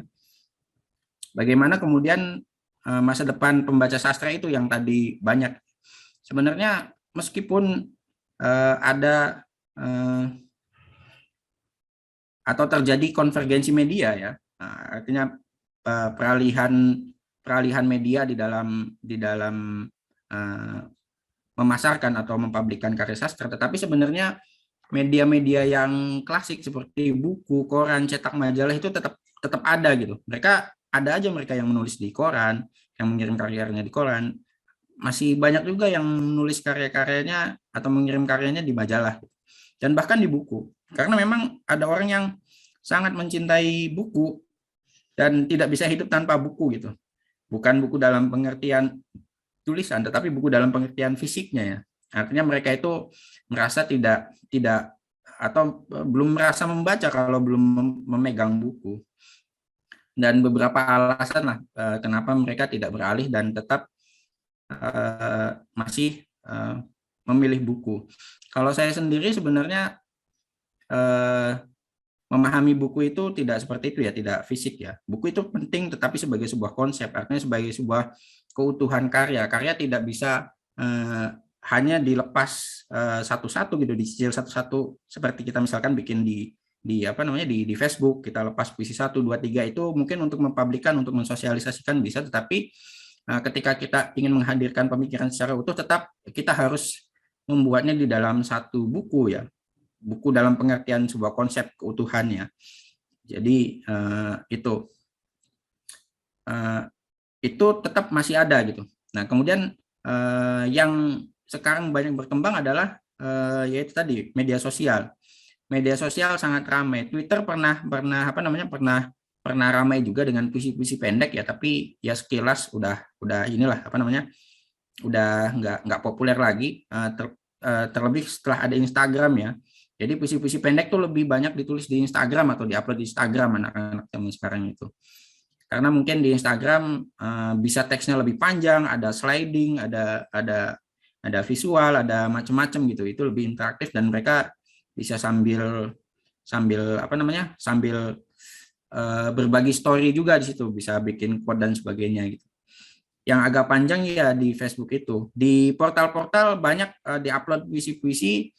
Bagaimana kemudian masa depan pembaca sastra itu yang tadi banyak. Sebenarnya meskipun ada atau terjadi konvergensi media ya, artinya peralihan media di dalam memasarkan atau mempublikkan karya sastra, tetapi sebenarnya media-media yang klasik seperti buku, koran, cetak majalah itu tetap ada gitu. Ada aja mereka yang menulis di koran, yang mengirim karyanya di koran. Masih banyak juga yang menulis karya-karyanya atau mengirim karyanya di majalah. Dan bahkan di buku. Karena memang ada orang yang sangat mencintai buku dan tidak bisa hidup tanpa buku gitu. Bukan buku dalam pengertian tulisan, tetapi buku dalam pengertian fisiknya ya. Artinya mereka itu merasa tidak atau belum merasa membaca kalau belum memegang buku. Dan beberapa alasan lah kenapa mereka tidak beralih dan tetap masih memilih buku. Kalau saya sendiri sebenarnya memahami buku itu tidak seperti itu ya, tidak fisik ya. Buku itu penting tetapi sebagai sebuah konsep, artinya sebagai sebuah keutuhan karya. Karya tidak bisa hanya dilepas satu-satu gitu, dicicil satu-satu seperti kita misalkan bikin di Facebook, kita lepas puisi 1, 2, 3 itu mungkin untuk mempublikkan, untuk mensosialisasikan bisa, tetapi ketika kita ingin menghadirkan pemikiran secara utuh, tetap kita harus membuatnya di dalam satu buku ya, buku dalam pengertian sebuah konsep keutuhannya. Jadi itu tetap masih ada gitu. Nah kemudian yang sekarang banyak berkembang adalah yaitu tadi media sosial. Media sosial sangat ramai. Twitter pernah ramai juga dengan puisi-puisi pendek ya, tapi ya sekilas udah udah nggak populer lagi, terlebih setelah ada Instagram ya. Jadi puisi-puisi pendek tuh lebih banyak ditulis di Instagram atau diupload di Instagram anak-anak zaman sekarang itu. Karena mungkin di Instagram bisa teksnya lebih panjang, ada sliding, ada visual, ada macam-macam gitu. Itu lebih interaktif dan mereka bisa sambil berbagi story juga di situ, bisa bikin quote dan sebagainya gitu. Yang agak panjang ya di Facebook itu. Di portal-portal banyak diupload puisi-puisi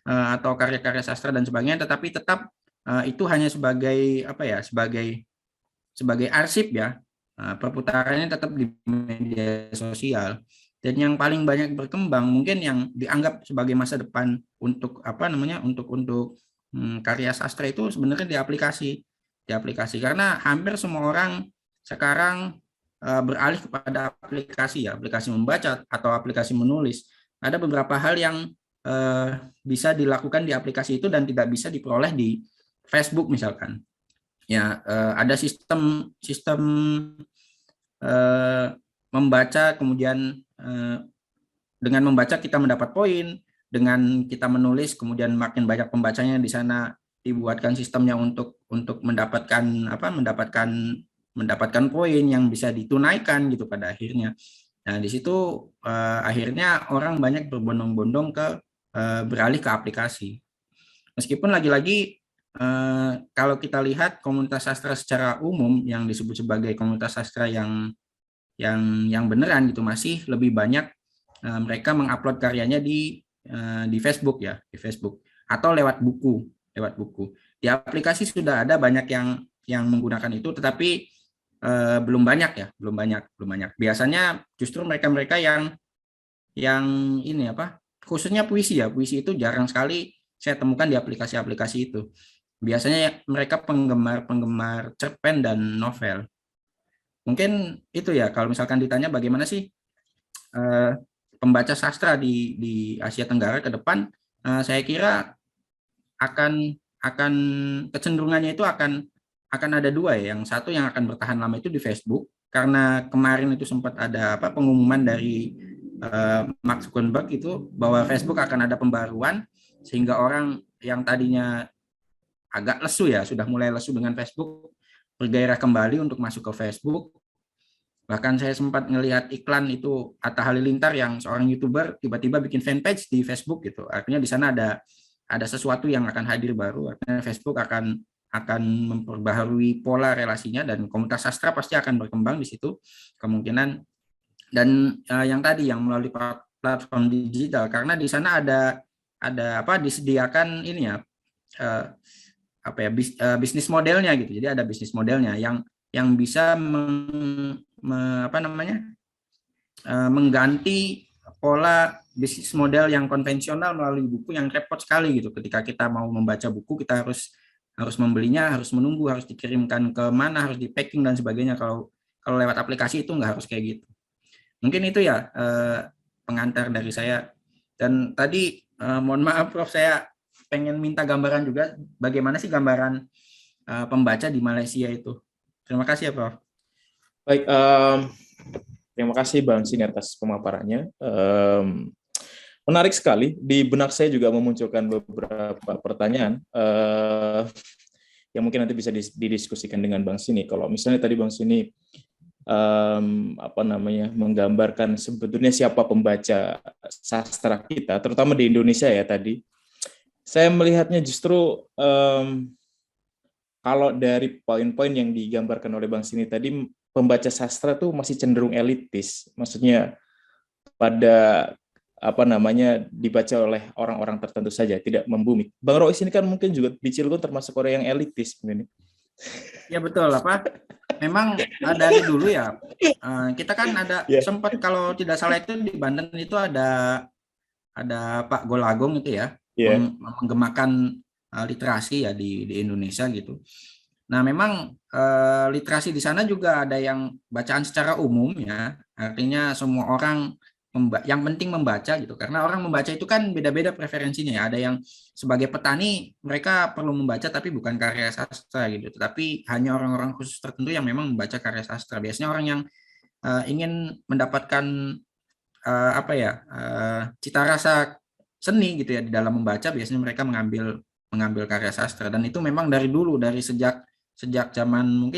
atau karya-karya sastra dan sebagainya, tetapi tetap itu hanya sebagai sebagai arsip ya. Perputarannya tetap di media sosial. Dan yang paling banyak berkembang mungkin yang dianggap sebagai masa depan untuk karya sastra itu sebenarnya di aplikasi karena hampir semua orang sekarang beralih kepada aplikasi ya, aplikasi membaca atau aplikasi menulis. Ada beberapa hal yang bisa dilakukan di aplikasi itu dan tidak bisa diperoleh di Facebook misalkan. Ya, ada sistem membaca, kemudian dengan membaca kita mendapat poin, dengan kita menulis kemudian makin banyak pembacanya. Di sana dibuatkan sistemnya untuk mendapatkan poin yang bisa ditunaikan gitu pada akhirnya. Nah, di situ akhirnya orang banyak berbondong-bondong beralih ke aplikasi. Meskipun lagi-lagi kalau kita lihat komunitas sastra secara umum yang disebut sebagai komunitas sastra yang beneran gitu, masih lebih banyak mereka mengupload karyanya di Facebook ya, di Facebook atau lewat buku. Di aplikasi sudah ada banyak yang menggunakan itu, tetapi belum banyak. Biasanya justru mereka yang ini khususnya puisi ya. Puisi itu jarang sekali saya temukan di aplikasi-aplikasi itu. Biasanya mereka penggemar cerpen dan novel. Mungkin itu ya, kalau misalkan ditanya bagaimana sih pembaca sastra di Asia Tenggara ke depan, saya kira akan kecenderungannya itu akan ada dua ya. Yang satu yang akan bertahan lama itu di Facebook, karena kemarin itu sempat ada pengumuman dari Mark Zuckerberg itu bahwa Facebook akan ada pembaruan sehingga orang yang tadinya agak lesu ya, sudah mulai lesu dengan Facebook, bergairah kembali untuk masuk ke Facebook. Bahkan saya sempat ngelihat iklan itu Atta Halilintar yang seorang YouTuber tiba-tiba bikin fanpage di Facebook gitu. Artinya di sana ada sesuatu yang akan hadir baru. Artinya Facebook akan memperbaharui pola relasinya dan komunitas sastra pasti akan berkembang di situ kemungkinan. Dan yang tadi yang melalui platform digital, karena di sana ada disediakan ini ya bisnis modelnya gitu. Jadi ada bisnis modelnya yang bisa mengganti pola bisnis model yang konvensional melalui buku yang repot sekali gitu. Ketika kita mau membaca buku, kita harus membelinya, harus menunggu, harus dikirimkan ke mana, harus di packing dan sebagainya. Kalau lewat aplikasi itu nggak harus kayak gitu. Mungkin itu ya pengantar dari saya. Dan tadi mohon maaf Prof, saya pengen minta gambaran juga bagaimana sih gambaran pembaca di Malaysia itu. Terima kasih ya Prof. Baik, terima kasih Bang Sini atas pemaparannya. Menarik sekali, di benak saya juga memunculkan beberapa pertanyaan yang mungkin nanti bisa didiskusikan dengan Bang Sini. Kalau misalnya tadi Bang Sini menggambarkan sebetulnya siapa pembaca sastra kita, terutama di Indonesia ya tadi, saya melihatnya justru kalau dari poin-poin yang digambarkan oleh Bang Sini tadi, pembaca sastra tuh masih cenderung elitis, maksudnya pada dibaca oleh orang-orang tertentu saja, tidak membumi. Bang Rois ini kan mungkin juga di Cilegon termasuk orang yang elitis ini. Ya betul, memang dari dulu ya kita kan ada sempat, kalau tidak salah itu di Banten itu ada Pak Golagong itu ya, menggemakan literasi ya di Indonesia gitu. Nah memang literasi di sana juga ada yang bacaan secara umum ya, artinya semua orang yang penting membaca gitu, karena orang membaca itu kan beda-beda preferensinya ya. Ada yang sebagai petani mereka perlu membaca tapi bukan karya sastra gitu, tetapi hanya orang-orang khusus tertentu yang memang membaca karya sastra. Biasanya orang yang ingin mendapatkan cita rasa seni gitu ya di dalam membaca, biasanya mereka mengambil karya sastra. Dan itu memang dari dulu, dari sejak zaman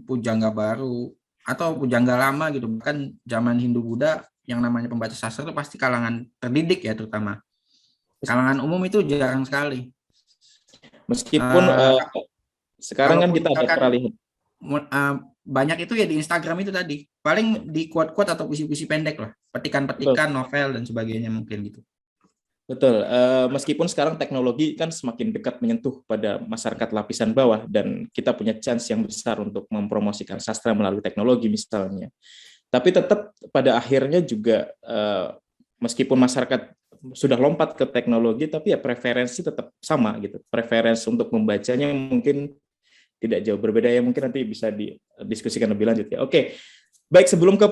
Pujangga Baru atau Pujangga Lama gitu, bahkan zaman Hindu Buddha, yang namanya pembaca sastra itu pasti kalangan terdidik ya, terutama kalangan umum itu jarang sekali. Meskipun sekarang kan kita ada peralihan banyak itu ya di Instagram itu tadi, paling di quote-quote atau puisi-puisi pendek lah, petikan-petikan, novel dan sebagainya mungkin gitu. Betul, meskipun sekarang teknologi kan semakin dekat menyentuh pada masyarakat lapisan bawah, dan kita punya chance yang besar untuk mempromosikan sastra melalui teknologi misalnya. Tapi tetap pada akhirnya juga meskipun masyarakat sudah lompat ke teknologi, tapi ya preferensi tetap sama gitu. Preferensi untuk membacanya mungkin tidak jauh berbeda, ya mungkin nanti bisa didiskusikan lebih lanjut ya. Oke, baik, sebelum ke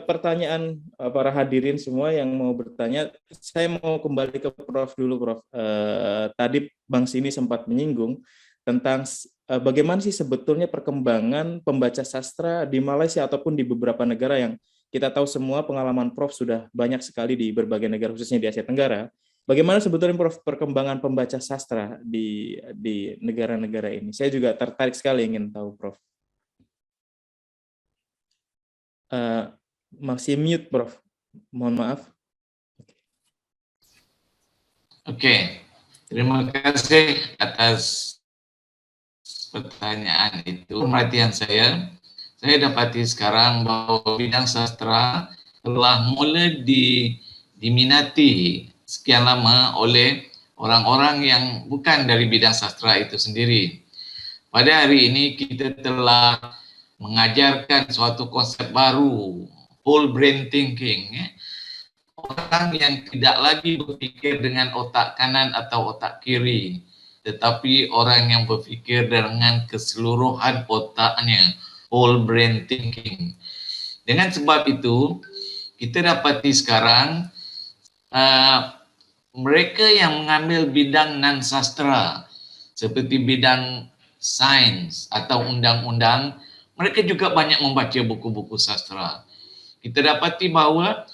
pertanyaan para hadirin semua yang mau bertanya, saya mau kembali ke Prof dulu, Prof. Tadi Bang Sini sempat menyinggung tentang bagaimana sih sebetulnya perkembangan pembaca sastra di Malaysia ataupun di beberapa negara yang kita tahu semua pengalaman Prof sudah banyak sekali di berbagai negara, khususnya di Asia Tenggara. Bagaimana sebetulnya Prof perkembangan pembaca sastra di negara-negara ini? Saya juga tertarik sekali ingin tahu, Prof. Masih mute, Prof. Mohon maaf. Oke, terima kasih atas pertanyaan itu. Perhatian saya dapati sekarang bahwa bidang sastra telah mulai diminati sekian lama oleh orang-orang yang bukan dari bidang sastra itu sendiri. Pada hari ini kita telah mengajarkan suatu konsep baru, whole brain thinking. Orang yang tidak lagi berpikir dengan otak kanan atau otak kiri, tetapi orang yang berpikir dengan keseluruhan otaknya, whole brain thinking. Dengan sebab itu, kita dapati sekarang mereka yang mengambil bidang non-sastra, seperti bidang sains atau undang-undang, mereka juga banyak membaca buku-buku sastra. Kita dapati bahwa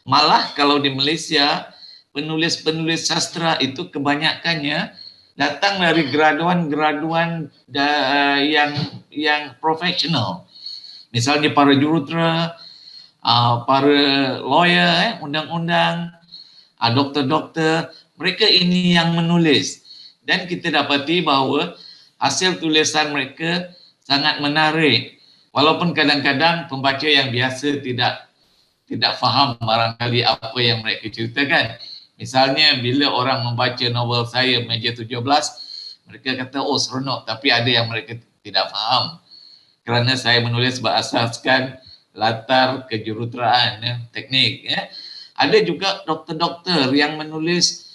malah kalau di Malaysia, penulis-penulis sastra itu kebanyakannya datang dari graduan-graduan yang profesional. Misalnya para jurutera, para lawyer, undang-undang, dokter-dokter, mereka ini yang menulis. Dan kita dapati bahawa hasil tulisan mereka sangat menarik. Walaupun kadang-kadang pembaca yang biasa tidak faham barangkali apa yang mereka ceritakan. Misalnya bila orang membaca novel saya Meja 17, mereka kata, oh seronok, tapi ada yang mereka tidak faham. Kerana saya menulis berasaskan latar kejuruteraan, teknik. Ada juga doktor-doktor yang menulis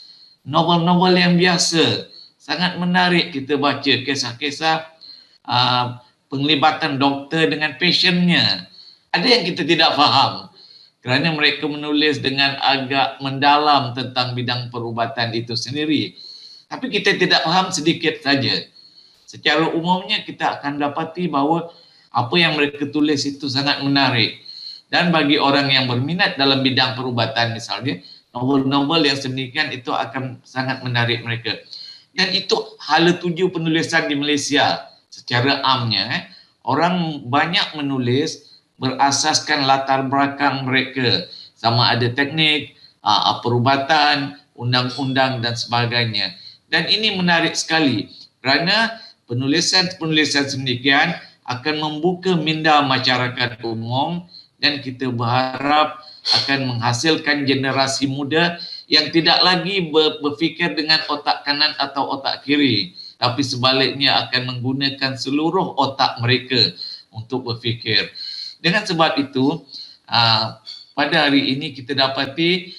novel-novel yang biasa. Sangat menarik kita baca kisah-kisah penglibatan doktor dengan pasiennya. Ada yang kita tidak faham kerana mereka menulis dengan agak mendalam tentang bidang perubatan itu sendiri. Tapi kita tidak faham sedikit saja. Secara umumnya kita akan dapati bahawa apa yang mereka tulis itu sangat menarik. Dan bagi orang yang berminat dalam bidang perubatan misalnya, novel-novel yang sedemikian itu akan sangat menarik mereka. Dan itu hala tuju penulisan di Malaysia secara amnya. Orang banyak menulis berasaskan latar belakang mereka. Sama ada teknik, perubatan, undang-undang dan sebagainya. Dan ini menarik sekali kerana penulisan-penulisan sedemikian akan membuka minda masyarakat umum dan kita berharap akan menghasilkan generasi muda yang tidak lagi berfikir dengan otak kanan atau otak kiri, tapi sebaliknya akan menggunakan seluruh otak mereka untuk berfikir. Dengan sebab itu, pada hari ini kita dapati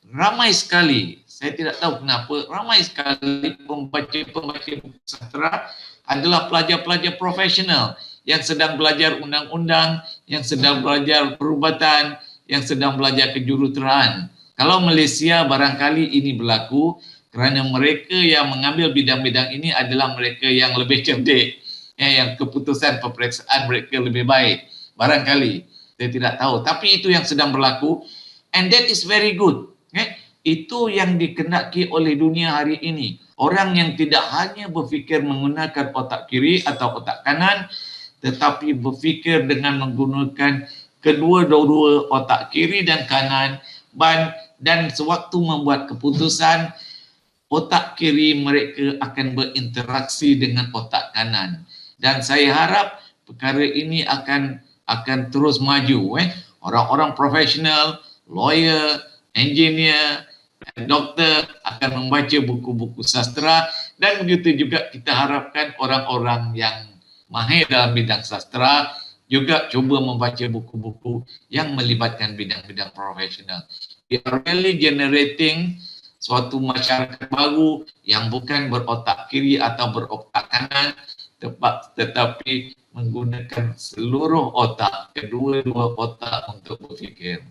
ramai sekali, saya tidak tahu kenapa, ramai sekali pembaca-pembaca buku sastra adalah pelajar-pelajar profesional yang sedang belajar undang-undang, yang sedang belajar perubatan, yang sedang belajar kejuruteraan. Kalau Malaysia barangkali ini berlaku kerana mereka yang mengambil bidang-bidang ini adalah mereka yang lebih cerdik, yang keputusan peperiksaan mereka lebih baik. Barangkali, saya tidak tahu. Tapi itu yang sedang berlaku and that is very good. Itu yang dikehendaki oleh dunia hari ini. Orang yang tidak hanya berfikir menggunakan otak kiri atau otak kanan, tetapi berfikir dengan menggunakan kedua-dua otak kiri dan kanan, dan sewaktu membuat keputusan, otak kiri mereka akan berinteraksi dengan otak kanan. Dan saya harap perkara ini akan terus maju. Orang-orang profesional, lawyer, engineer, doktor akan membaca buku-buku sastra, dan begitu juga kita harapkan orang-orang yang mahir dalam bidang sastra juga cuba membaca buku-buku yang melibatkan bidang-bidang profesional. We are really generating suatu masyarakat baru yang bukan berotak kiri atau berotak kanan, tetapi menggunakan seluruh otak, kedua-dua otak untuk berfikir.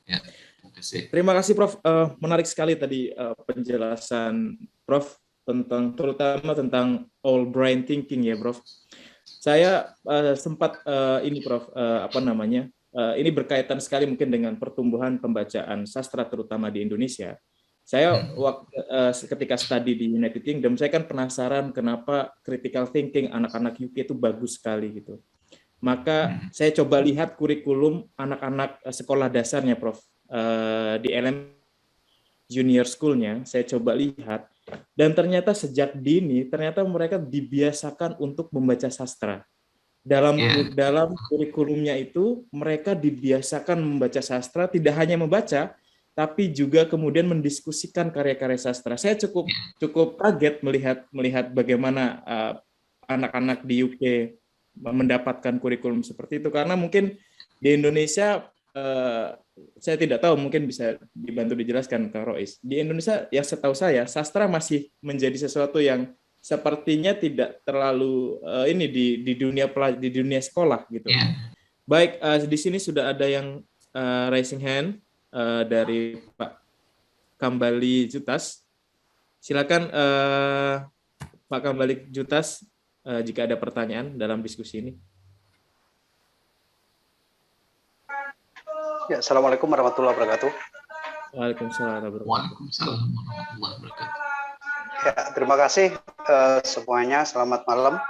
Ya, terima kasih. Terima kasih Prof. Menarik sekali tadi penjelasan Prof tentang terutama tentang all brain thinking ya Prof. Saya sempat ini Prof ini berkaitan sekali mungkin dengan pertumbuhan pembacaan sastra terutama di Indonesia. Saya ketika studi di United Kingdom, saya kan penasaran kenapa critical thinking anak-anak UK itu bagus sekali gitu. Maka saya coba lihat kurikulum anak-anak sekolah dasarnya Prof. Di junior school-nya, saya coba lihat, dan ternyata sejak dini, ternyata mereka dibiasakan untuk membaca sastra. Dalam kurikulumnya itu, mereka dibiasakan membaca sastra, tidak hanya membaca, tapi juga kemudian mendiskusikan karya-karya sastra. Saya cukup kaget melihat bagaimana anak-anak di UK mendapatkan kurikulum seperti itu, karena mungkin di Indonesia saya tidak tahu, mungkin bisa dibantu dijelaskan Kak Rois. Di Indonesia, yang setahu saya, sastra masih menjadi sesuatu yang sepertinya tidak terlalu di dunia sekolah gitu. Baik, di sini sudah ada yang raising hand dari Pak Kambali Jutas. Silakan Pak Kambali Jutas jika ada pertanyaan dalam diskusi ini. Ya, Assalamualaikum warahmatullahi wabarakatuh. Waalaikumsalam warahmatullahi wabarakatuh. Ya, terima kasih semuanya. Selamat malam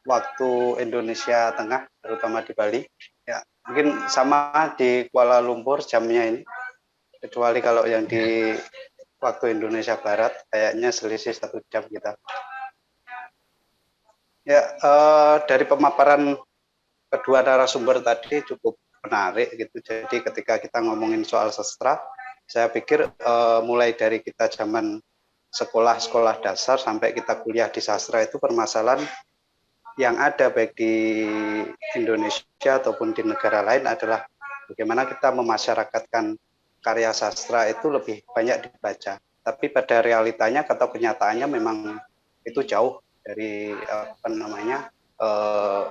waktu Indonesia Tengah, terutama di Bali. Ya, mungkin sama di Kuala Lumpur jamnya ini, kecuali kalau yang di waktu Indonesia Barat kayaknya selisih 1 jam kita. Ya, dari pemaparan kedua narasumber tadi cukup menarik gitu. Jadi ketika kita ngomongin soal sastra, saya pikir mulai dari kita zaman sekolah dasar sampai kita kuliah di sastra itu permasalahan yang ada baik di Indonesia ataupun di negara lain adalah bagaimana kita memasyarakatkan karya sastra itu lebih banyak dibaca. Tapi pada realitanya atau kenyataannya memang itu jauh dari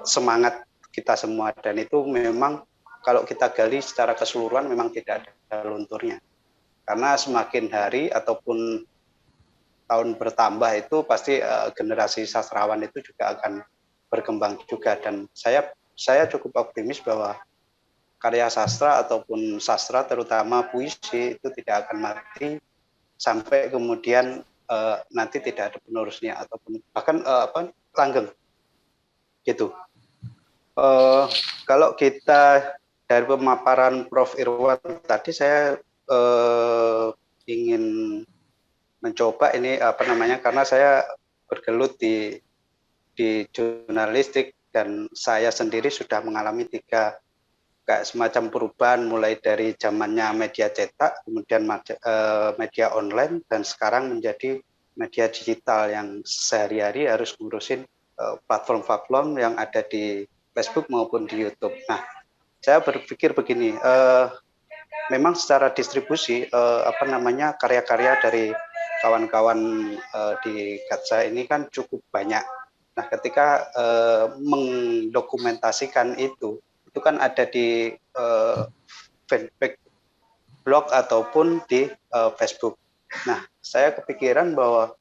semangat kita semua, dan itu memang kalau kita gali secara keseluruhan memang tidak ada lunturnya. Karena semakin hari ataupun tahun bertambah itu pasti generasi sastrawan itu juga akan berkembang juga, dan saya cukup optimis bahwa karya sastra ataupun sastra terutama puisi itu tidak akan mati sampai kemudian nanti tidak ada penerusnya ataupun bahkan langgeng gitu. Kalau kita dari pemaparan Prof. Irwan tadi, saya ingin mencoba ini karena saya bergelut di jurnalistik dan saya sendiri sudah mengalami 3 kayak semacam perubahan mulai dari zamannya media cetak, kemudian media online, dan sekarang menjadi media digital yang sehari-hari harus ngurusin platform-platform yang ada di Facebook maupun di YouTube. Nah, saya berpikir begini, memang secara distribusi karya-karya dari kawan-kawan di Gatsa ini kan cukup banyak. Nah, ketika mendokumentasikan itu kan ada di fanpage blog ataupun di Facebook. Nah, saya kepikiran bahwa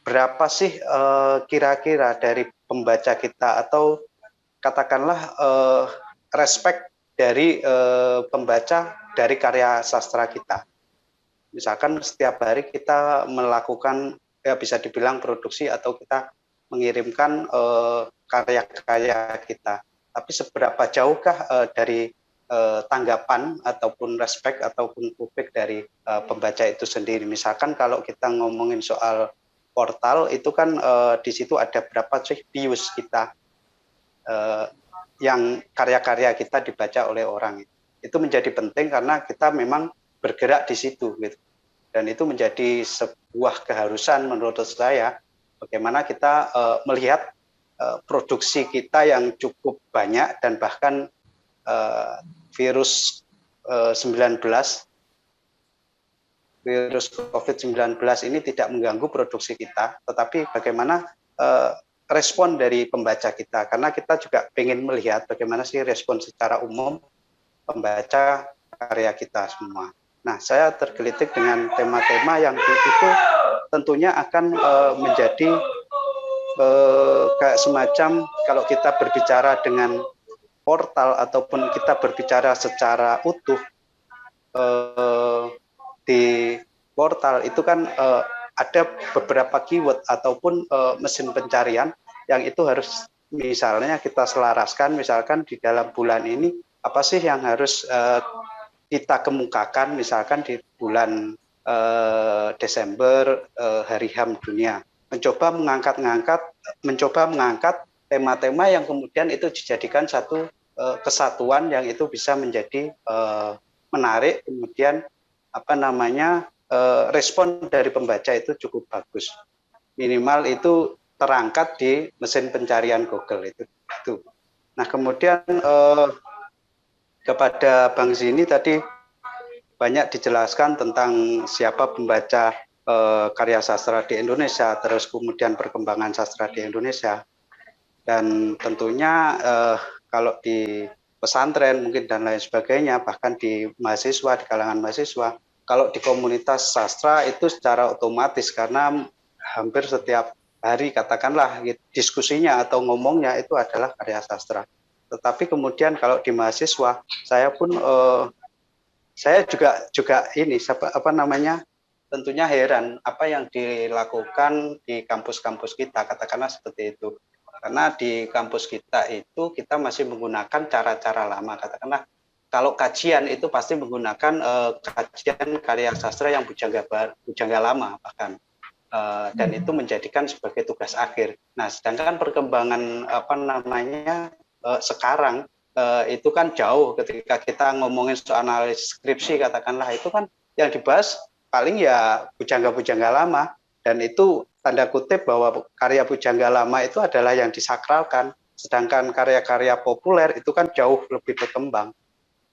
berapa sih kira-kira dari pembaca kita atau katakanlah respect dari pembaca dari karya sastra kita. Misalkan setiap hari kita melakukan, ya bisa dibilang produksi atau kita mengirimkan karya-karya kita. Tapi seberapa jauhkah dari tanggapan ataupun respect ataupun publik dari pembaca itu sendiri. Misalkan kalau kita ngomongin soal portal, itu kan di situ ada berapa sih views kita yang karya-karya kita dibaca oleh orang. Itu menjadi penting karena kita memang bergerak di situ gitu. Dan itu menjadi sebuah keharusan menurut saya, bagaimana kita melihat produksi kita yang cukup banyak, dan bahkan virus 19 virus COVID-19 ini tidak mengganggu produksi kita, tetapi bagaimana respon dari pembaca kita, karena kita juga ingin melihat bagaimana sih respon secara umum pembaca karya kita semua. Nah, saya tergelitik dengan tema-tema yang itu tentunya akan menjadi kayak semacam kalau kita berbicara dengan portal ataupun kita berbicara secara utuh di portal itu kan ada beberapa keyword ataupun mesin pencarian yang itu harus misalnya kita selaraskan, misalkan di dalam bulan ini apa sih yang harus kita kemukakan, misalkan di bulan Desember Hari HAM Dunia, mencoba mengangkat tema-tema yang kemudian itu dijadikan satu kesatuan yang itu bisa menjadi menarik, kemudian respon dari pembaca itu cukup bagus, minimal itu terangkat di mesin pencarian Google itu. Nah, kemudian kepada Bang Zini tadi banyak dijelaskan tentang siapa pembaca karya sastra di Indonesia, terus kemudian perkembangan sastra di Indonesia, dan tentunya kalau di pesantren mungkin dan lain sebagainya, bahkan di mahasiswa, di kalangan mahasiswa, kalau di komunitas sastra itu secara otomatis karena hampir setiap hari katakanlah diskusinya atau ngomongnya itu adalah karya sastra. Tetapi kemudian kalau di mahasiswa, saya pun saya juga ini tentunya heran apa yang dilakukan di kampus-kampus kita, katakanlah seperti itu. Karena di kampus kita itu kita masih menggunakan cara-cara lama, katakanlah kalau kajian itu pasti menggunakan kajian karya sastra yang bujangga lama bahkan, dan itu menjadikan sebagai tugas akhir. Nah, sedangkan perkembangan sekarang itu kan jauh. Ketika kita ngomongin soal analisis skripsi katakanlah, itu kan yang dibahas paling ya bujangga lama, dan itu tanda kutip bahwa karya bujangga lama itu adalah yang disakralkan, sedangkan karya-karya populer itu kan jauh lebih berkembang.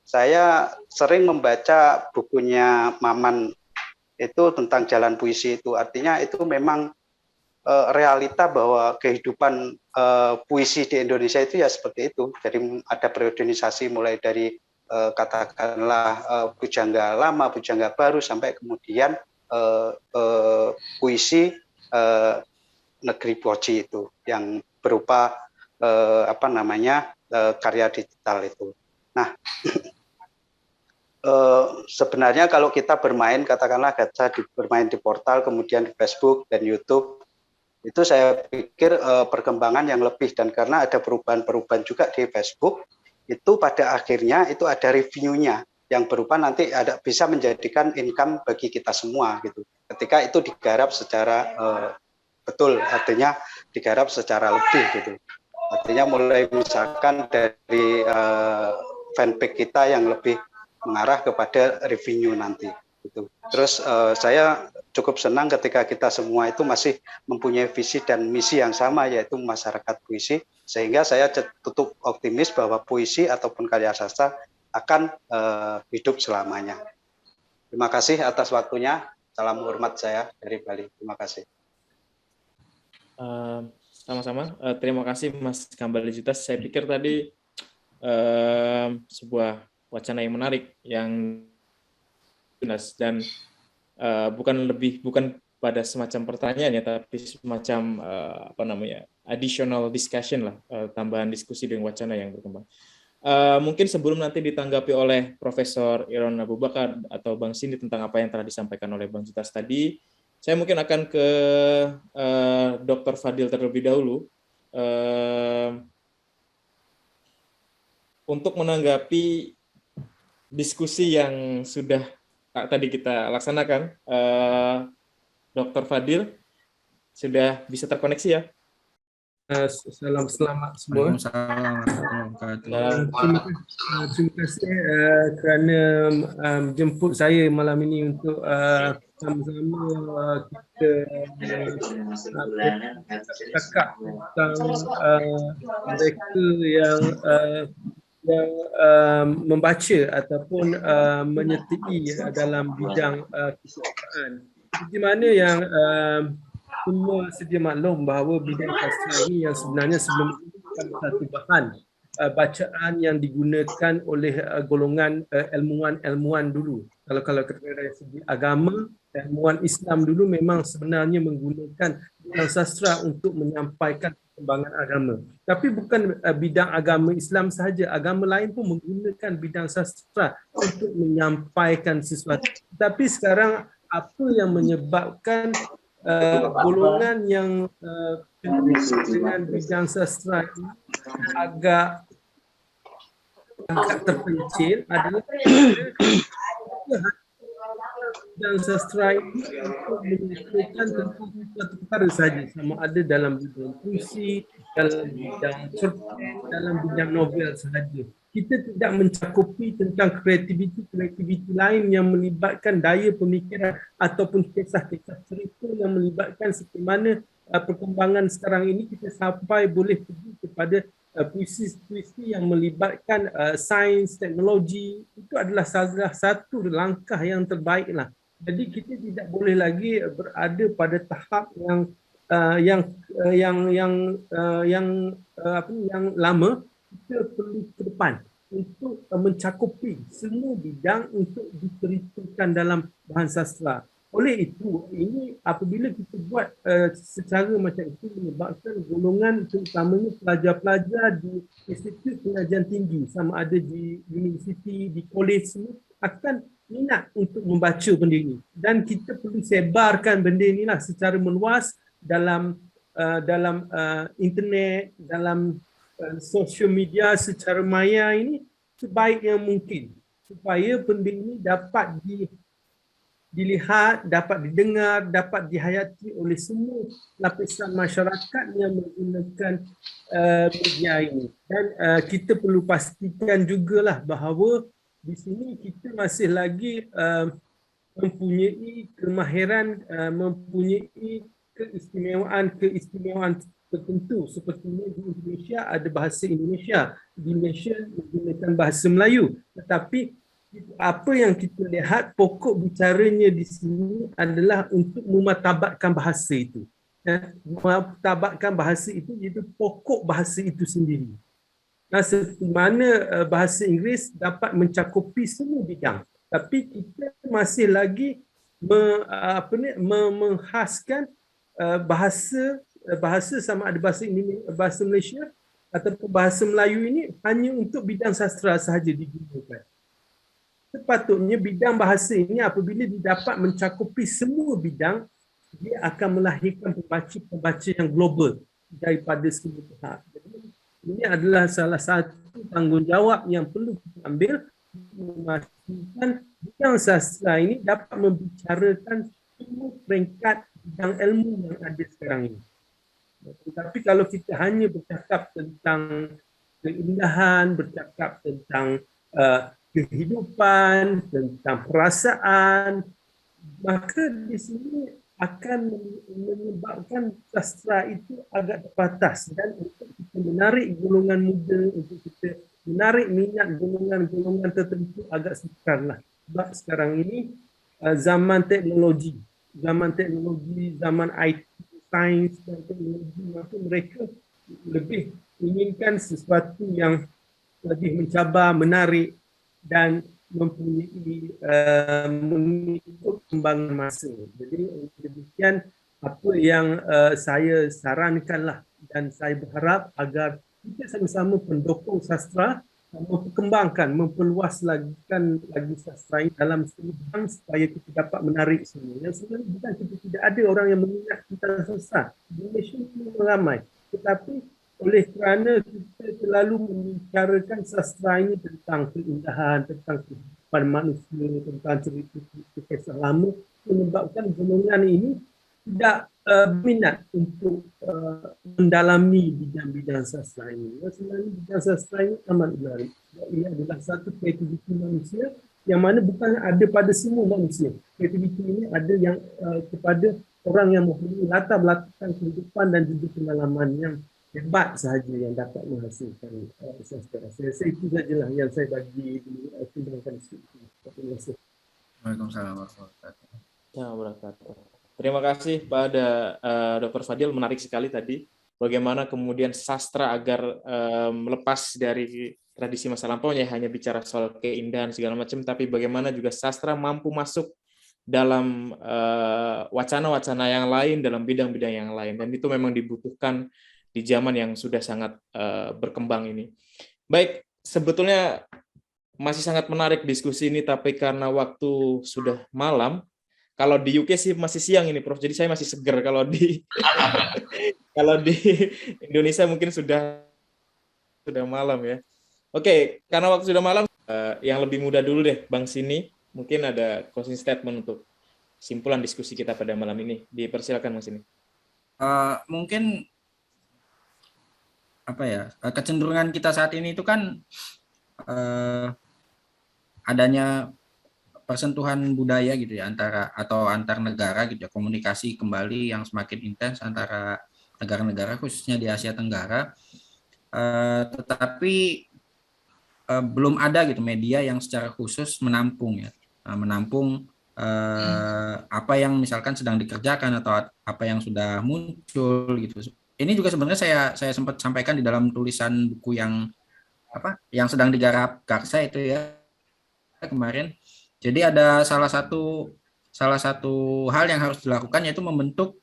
Saya sering membaca bukunya Maman itu tentang jalan puisi itu, artinya itu memang realita bahwa kehidupan puisi di Indonesia itu ya seperti itu. Jadi ada periodisasi mulai dari katakanlah bujangga lama, bujangga baru, sampai kemudian puisi negeri poci itu yang berupa karya digital itu. Nah, sebenarnya kalau kita bermain, katakanlah bermain di portal, kemudian di Facebook dan YouTube, itu saya pikir perkembangan yang lebih, dan karena ada perubahan-perubahan juga di Facebook, itu pada akhirnya itu ada revenue-nya yang berupa nanti bisa menjadikan income bagi kita semua gitu. Ketika itu digarap secara betul, artinya digarap secara lebih gitu. Artinya mulai misalkan dari fanpage kita yang lebih mengarah kepada revenue nanti gitu. Terus saya cukup senang ketika kita semua itu masih mempunyai visi dan misi yang sama, yaitu masyarakat puisi, sehingga saya tutup optimis bahwa puisi ataupun karya sastra akan hidup selamanya. Terima kasih atas waktunya. Salam hormat saya dari Bali. Terima kasih. Sama-sama. Terima kasih Mas Kambalijitas. Saya pikir tadi sebuah wacana yang menarik, yang jelas, dan bukan pada semacam pertanyaan ya, tapi semacam additional discussion lah, tambahan diskusi dengan wacana yang berkembang. Mungkin sebelum nanti ditanggapi oleh Profesor Irwan Abu Bakar atau Bang Zini tentang apa yang telah disampaikan oleh Bang Jitas tadi, saya mungkin akan ke Dr. Fadil terlebih dahulu untuk menanggapi diskusi yang sudah tadi kita laksanakan. Dr. Fadil sudah bisa terkoneksi ya? Salam selamat semua. Terima kasih kerana jemput saya malam ini untuk sama-sama kita cakap tentang mereka yang yang membaca ataupun menyertai dalam bidang kesusahaan. Seperti mana yang semua sedia maklum bahawa bidang sastra ini yang sebenarnya sebelum ini bukan satu bahan bacaan yang digunakan oleh golongan ilmuwan dulu. Kalau dari segi agama, ilmuwan Islam dulu memang sebenarnya menggunakan bidang sastra untuk menyampaikan perkembangan agama. Tapi bukan bidang agama Islam sahaja, agama lain pun menggunakan bidang sastra untuk menyampaikan sesuatu. Tapi sekarang apa yang menyebabkan golongan yang dengan bidang sastra ini agak terpencil adalah bidang sastra ini untuk menyelesaikan tentang satu perkara saja, sama ada dalam bidang puisi, dalam bidang cerpen, dalam bidang novel sahaja. Kita tidak mencakupi tentang kreativiti lain yang melibatkan daya pemikiran ataupun kisah-kisah cerita yang melibatkan seperti mana perkembangan sekarang ini kita sampai boleh pergi kepada puisi-puisi yang melibatkan sains, teknologi. Itu adalah salah satu langkah yang terbaiklah. Jadi kita tidak boleh lagi berada pada tahap yang lama. Kita perlu ke depan untuk mencakupi semua bidang untuk diceritakan dalam bahasa sastra. Oleh itu, ini apabila kita buat secara macam itu menyebabkan golongan terutamanya pelajar-pelajar di institut pengajian tinggi, sama ada di universiti, di kolej semua akan minat untuk membaca benda ini. Dan kita perlu sebarkan benda inilah secara meluas dalam internet, dalam social media secara maya ini sebaik yang mungkin supaya benda ini dapat dilihat, dapat didengar, dapat dihayati oleh semua lapisan masyarakat yang menggunakan media ini. Dan kita perlu pastikan jugalah bahawa di sini kita masih lagi mempunyai kemahiran, mempunyai keistimewaan tertentu. Sepertinya di Indonesia ada bahasa Indonesia, di Malaysia menggunakan bahasa Melayu. Tetapi apa yang kita lihat pokok bicaranya di sini adalah untuk mematabatkan bahasa itu. Mematabatkan bahasa itu iaitu pokok bahasa itu sendiri. Nah, seperti mana bahasa Inggeris dapat mencakupi semua bidang. Tapi kita masih lagi menghaskan bahasa sama ada bahasa Malaysia ataupun bahasa Melayu ini hanya untuk bidang sastra sahaja digunakan. Sepatutnya bidang bahasa ini apabila didapat mencakupi semua bidang, dia akan melahirkan pembaca-pembaca yang global daripada semua pihak. Jadi, ini adalah salah satu tanggungjawab yang perlu kita ambil, memastikan bidang sastra ini dapat membicarakan semua peringkat bidang ilmu yang ada sekarang ini. Tetapi kalau kita hanya bercakap tentang keindahan, bercakap tentang kehidupan, tentang perasaan, maka di sini akan menyebabkan sastra itu agak terbatas. Dan untuk kita menarik golongan muda, untuk kita menarik minat golongan tertentu agak sukarlah. Sebab sekarang ini zaman teknologi, zaman IT, sains dan teknologi, maka mereka lebih inginkan sesuatu yang lebih mencabar, menarik dan mempunyai mengikut kembangan masa. Jadi demikian apa yang saya sarankanlah, dan saya berharap agar kita sama-sama pendukung sastra memperkembangkan, memperluas lagi sastra ini dalam semua bidang supaya kita dapat menarik semua. Yang sebenarnya bukan kita tidak ada orang yang meminat tentang sastra. Di Malaysia memang ramai. Tetapi oleh kerana kita selalu membicarakan sastra ini tentang keindahan, tentang kehidupan manusia, tentang cerita-cerita kisah lama, menyebabkan golongan ini tidak minat untuk mendalami bidang-bidang sastra ini. Sebenarnya bidang sastra ini amat menarik. Ia adalah satu kreativiti manusia yang mana bukan ada pada semua manusia. Kreativiti ini ada yang kepada orang yang mempunyai latar belakang kehidupan dan juga pengalaman hebat sahaja yang dapat menghasilkan sastra. Saya itu sajalah yang saya bagi di tindakan skripsi. Terima kasih. Waalaikumsalam warahmatullahi wabarakatuh. Ya, wabarakatuh. Terima kasih pada Dr. Fadil, menarik sekali tadi bagaimana kemudian sastra agar melepas dari tradisi masa lampaunya hanya bicara soal keindahan segala macam, tapi bagaimana juga sastra mampu masuk dalam wacana-wacana yang lain, dalam bidang-bidang yang lain, dan itu memang dibutuhkan di zaman yang sudah sangat berkembang ini. Baik, sebetulnya masih sangat menarik diskusi ini, tapi karena waktu sudah malam, kalau di UK sih masih siang ini, Prof. Jadi saya masih seger. Kalau di Indonesia mungkin sudah malam ya. Oke, karena waktu sudah malam, yang lebih muda dulu deh, Bang Sini. Mungkin ada closing statement untuk simpulan diskusi kita pada malam ini. Dipersilakan, Bang Sini. Mungkin apa ya, kecenderungan kita saat ini itu kan adanya persentuhan budaya gitu ya antar negara gitu ya, komunikasi kembali yang semakin intens antara negara-negara khususnya di Asia Tenggara, tetapi belum ada gitu media yang secara khusus menampung apa yang misalkan sedang dikerjakan atau apa yang sudah muncul gitu. Ini juga sebenarnya saya sempat sampaikan di dalam tulisan buku yang sedang digarap Gaksa itu ya kemarin. Jadi ada salah satu hal yang harus dilakukan, yaitu membentuk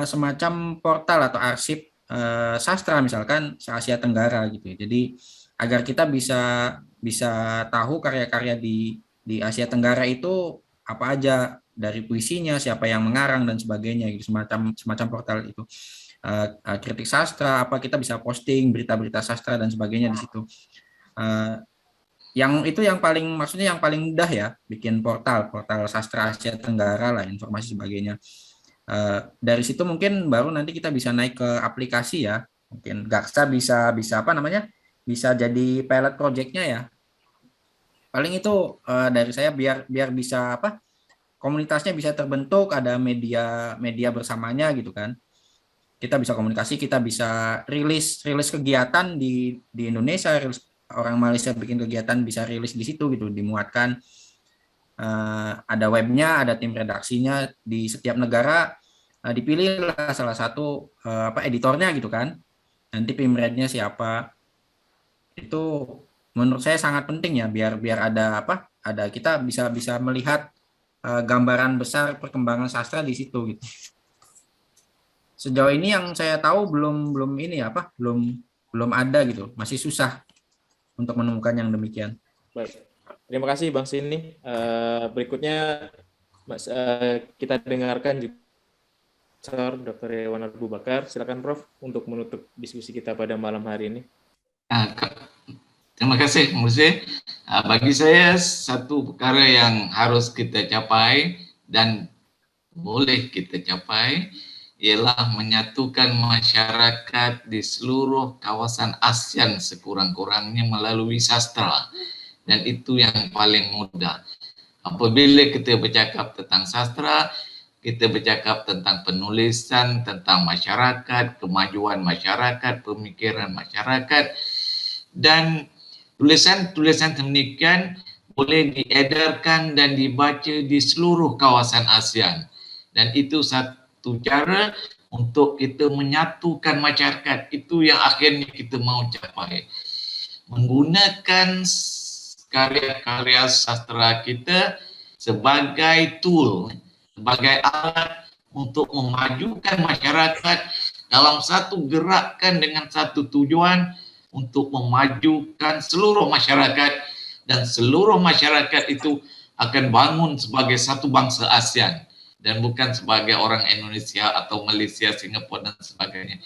semacam portal atau arsip sastra misalkan se-Asia Tenggara gitu. Jadi agar kita bisa tahu karya-karya di Asia Tenggara itu apa aja, dari puisinya, siapa yang mengarang dan sebagainya gitu, semacam portal itu. Kritik sastra, apa kita bisa posting berita-berita sastra dan sebagainya di situ. Yang paling mudah ya, bikin portal sastra Asia Tenggara lah, informasi sebagainya. Dari situ mungkin baru nanti kita bisa naik ke aplikasi ya. Mungkin Gaksa bisa bisa jadi pilot project-nya ya. Paling itu dari saya biar bisa komunitasnya bisa terbentuk, ada media bersamanya gitu kan. Kita bisa komunikasi, kita bisa rilis kegiatan di Indonesia, orang Malaysia bikin kegiatan bisa rilis di situ gitu, dimuatkan. Ada webnya, ada tim redaksinya di setiap negara, dipilihlah salah satu editornya gitu kan. Nanti pimretnya siapa. Itu menurut saya sangat penting ya, biar ada kita bisa melihat gambaran besar perkembangan sastra di situ gitu. Sejauh ini yang saya tahu belum ada gitu, masih susah untuk menemukan yang demikian. Baik, terima kasih Bang Sini. Berikutnya kita dengarkan juga Dr. Irwan Abu Bakar. Silakan Prof untuk menutup diskusi kita pada malam hari ini. Terima kasih, Muse. Bagi saya satu perkara yang harus kita capai dan boleh kita capai ialah menyatukan masyarakat di seluruh kawasan ASEAN sekurang-kurangnya melalui sastra, dan itu yang paling mudah. Apabila kita bercakap tentang sastra, kita bercakap tentang penulisan, tentang masyarakat, kemajuan masyarakat, pemikiran masyarakat, dan tulisan-tulisan demikian boleh diedarkan dan dibaca di seluruh kawasan ASEAN, dan itu satu cara untuk kita menyatukan masyarakat. Itu yang akhirnya kita mau capai, menggunakan karya-karya sastra kita sebagai tool, sebagai alat untuk memajukan masyarakat dalam satu gerakan dengan satu tujuan, untuk memajukan seluruh masyarakat, dan seluruh masyarakat itu akan bangun sebagai satu bangsa ASEAN dan bukan sebagai orang Indonesia atau Malaysia, Singapura dan sebagainya.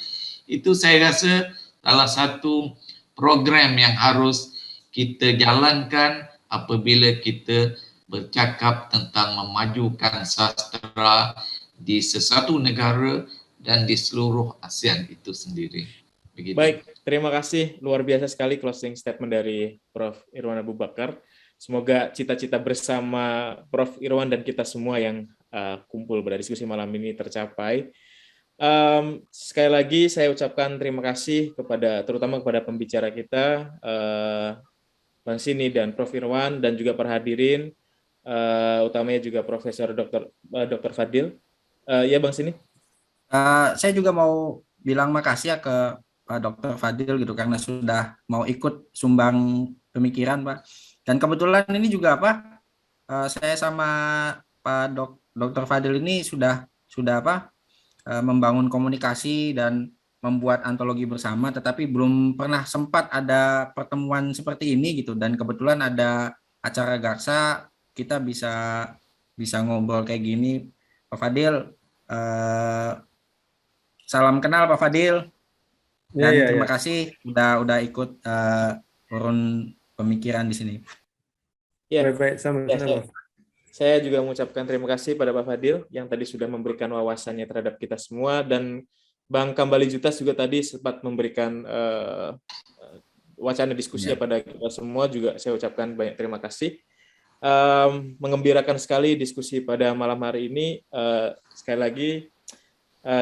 Itu saya rasa salah satu program yang harus kita jalankan apabila kita bercakap tentang memajukan sastra di sesuatu negara dan di seluruh ASEAN itu sendiri. Begitu. Baik, terima kasih. Luar biasa sekali closing statement dari Prof. Irwan Abu Bakar. Semoga cita-cita bersama Prof. Irwan dan kita semua yang kumpul pada diskusi malam ini tercapai. Sekali lagi saya ucapkan terima kasih terutama kepada pembicara kita, Bang Sini dan Prof. Irwan, dan juga para hadirin, utamanya juga Profesor Dr. Fadil. Ya Bang Sini. Saya juga mau bilang makasih ya ke Pak Dr. Fadil gitu karena sudah mau ikut sumbang pemikiran, Pak. Dan kebetulan ini juga saya sama Pak Dr. Fadil ini sudah membangun komunikasi dan membuat antologi bersama, tetapi belum pernah sempat ada pertemuan seperti ini gitu. Dan kebetulan ada acara Gaksa, kita bisa ngobrol kayak gini. Pak Fadil, salam kenal Pak Fadil. Dan terima kasih udah ikut urun pemikiran di sini. Ya, Baik, sama-sama. Saya juga mengucapkan terima kasih pada Pak Fadil yang tadi sudah memberikan wawasannya terhadap kita semua, dan Bang Kambali Jutas juga tadi sempat memberikan wacana diskusi pada kita semua, juga saya ucapkan banyak terima kasih. Mengembirakan sekali diskusi pada malam hari ini. Sekali lagi,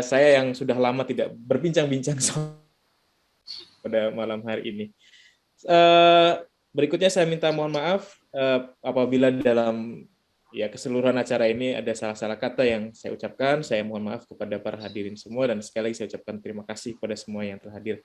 saya yang sudah lama tidak berbincang-bincang pada malam hari ini. Berikutnya saya minta mohon maaf apabila dalam keseluruhan acara ini ada salah-salah kata yang saya ucapkan. Saya mohon maaf kepada para hadirin semua, dan sekali lagi saya ucapkan terima kasih kepada semua yang telah hadir.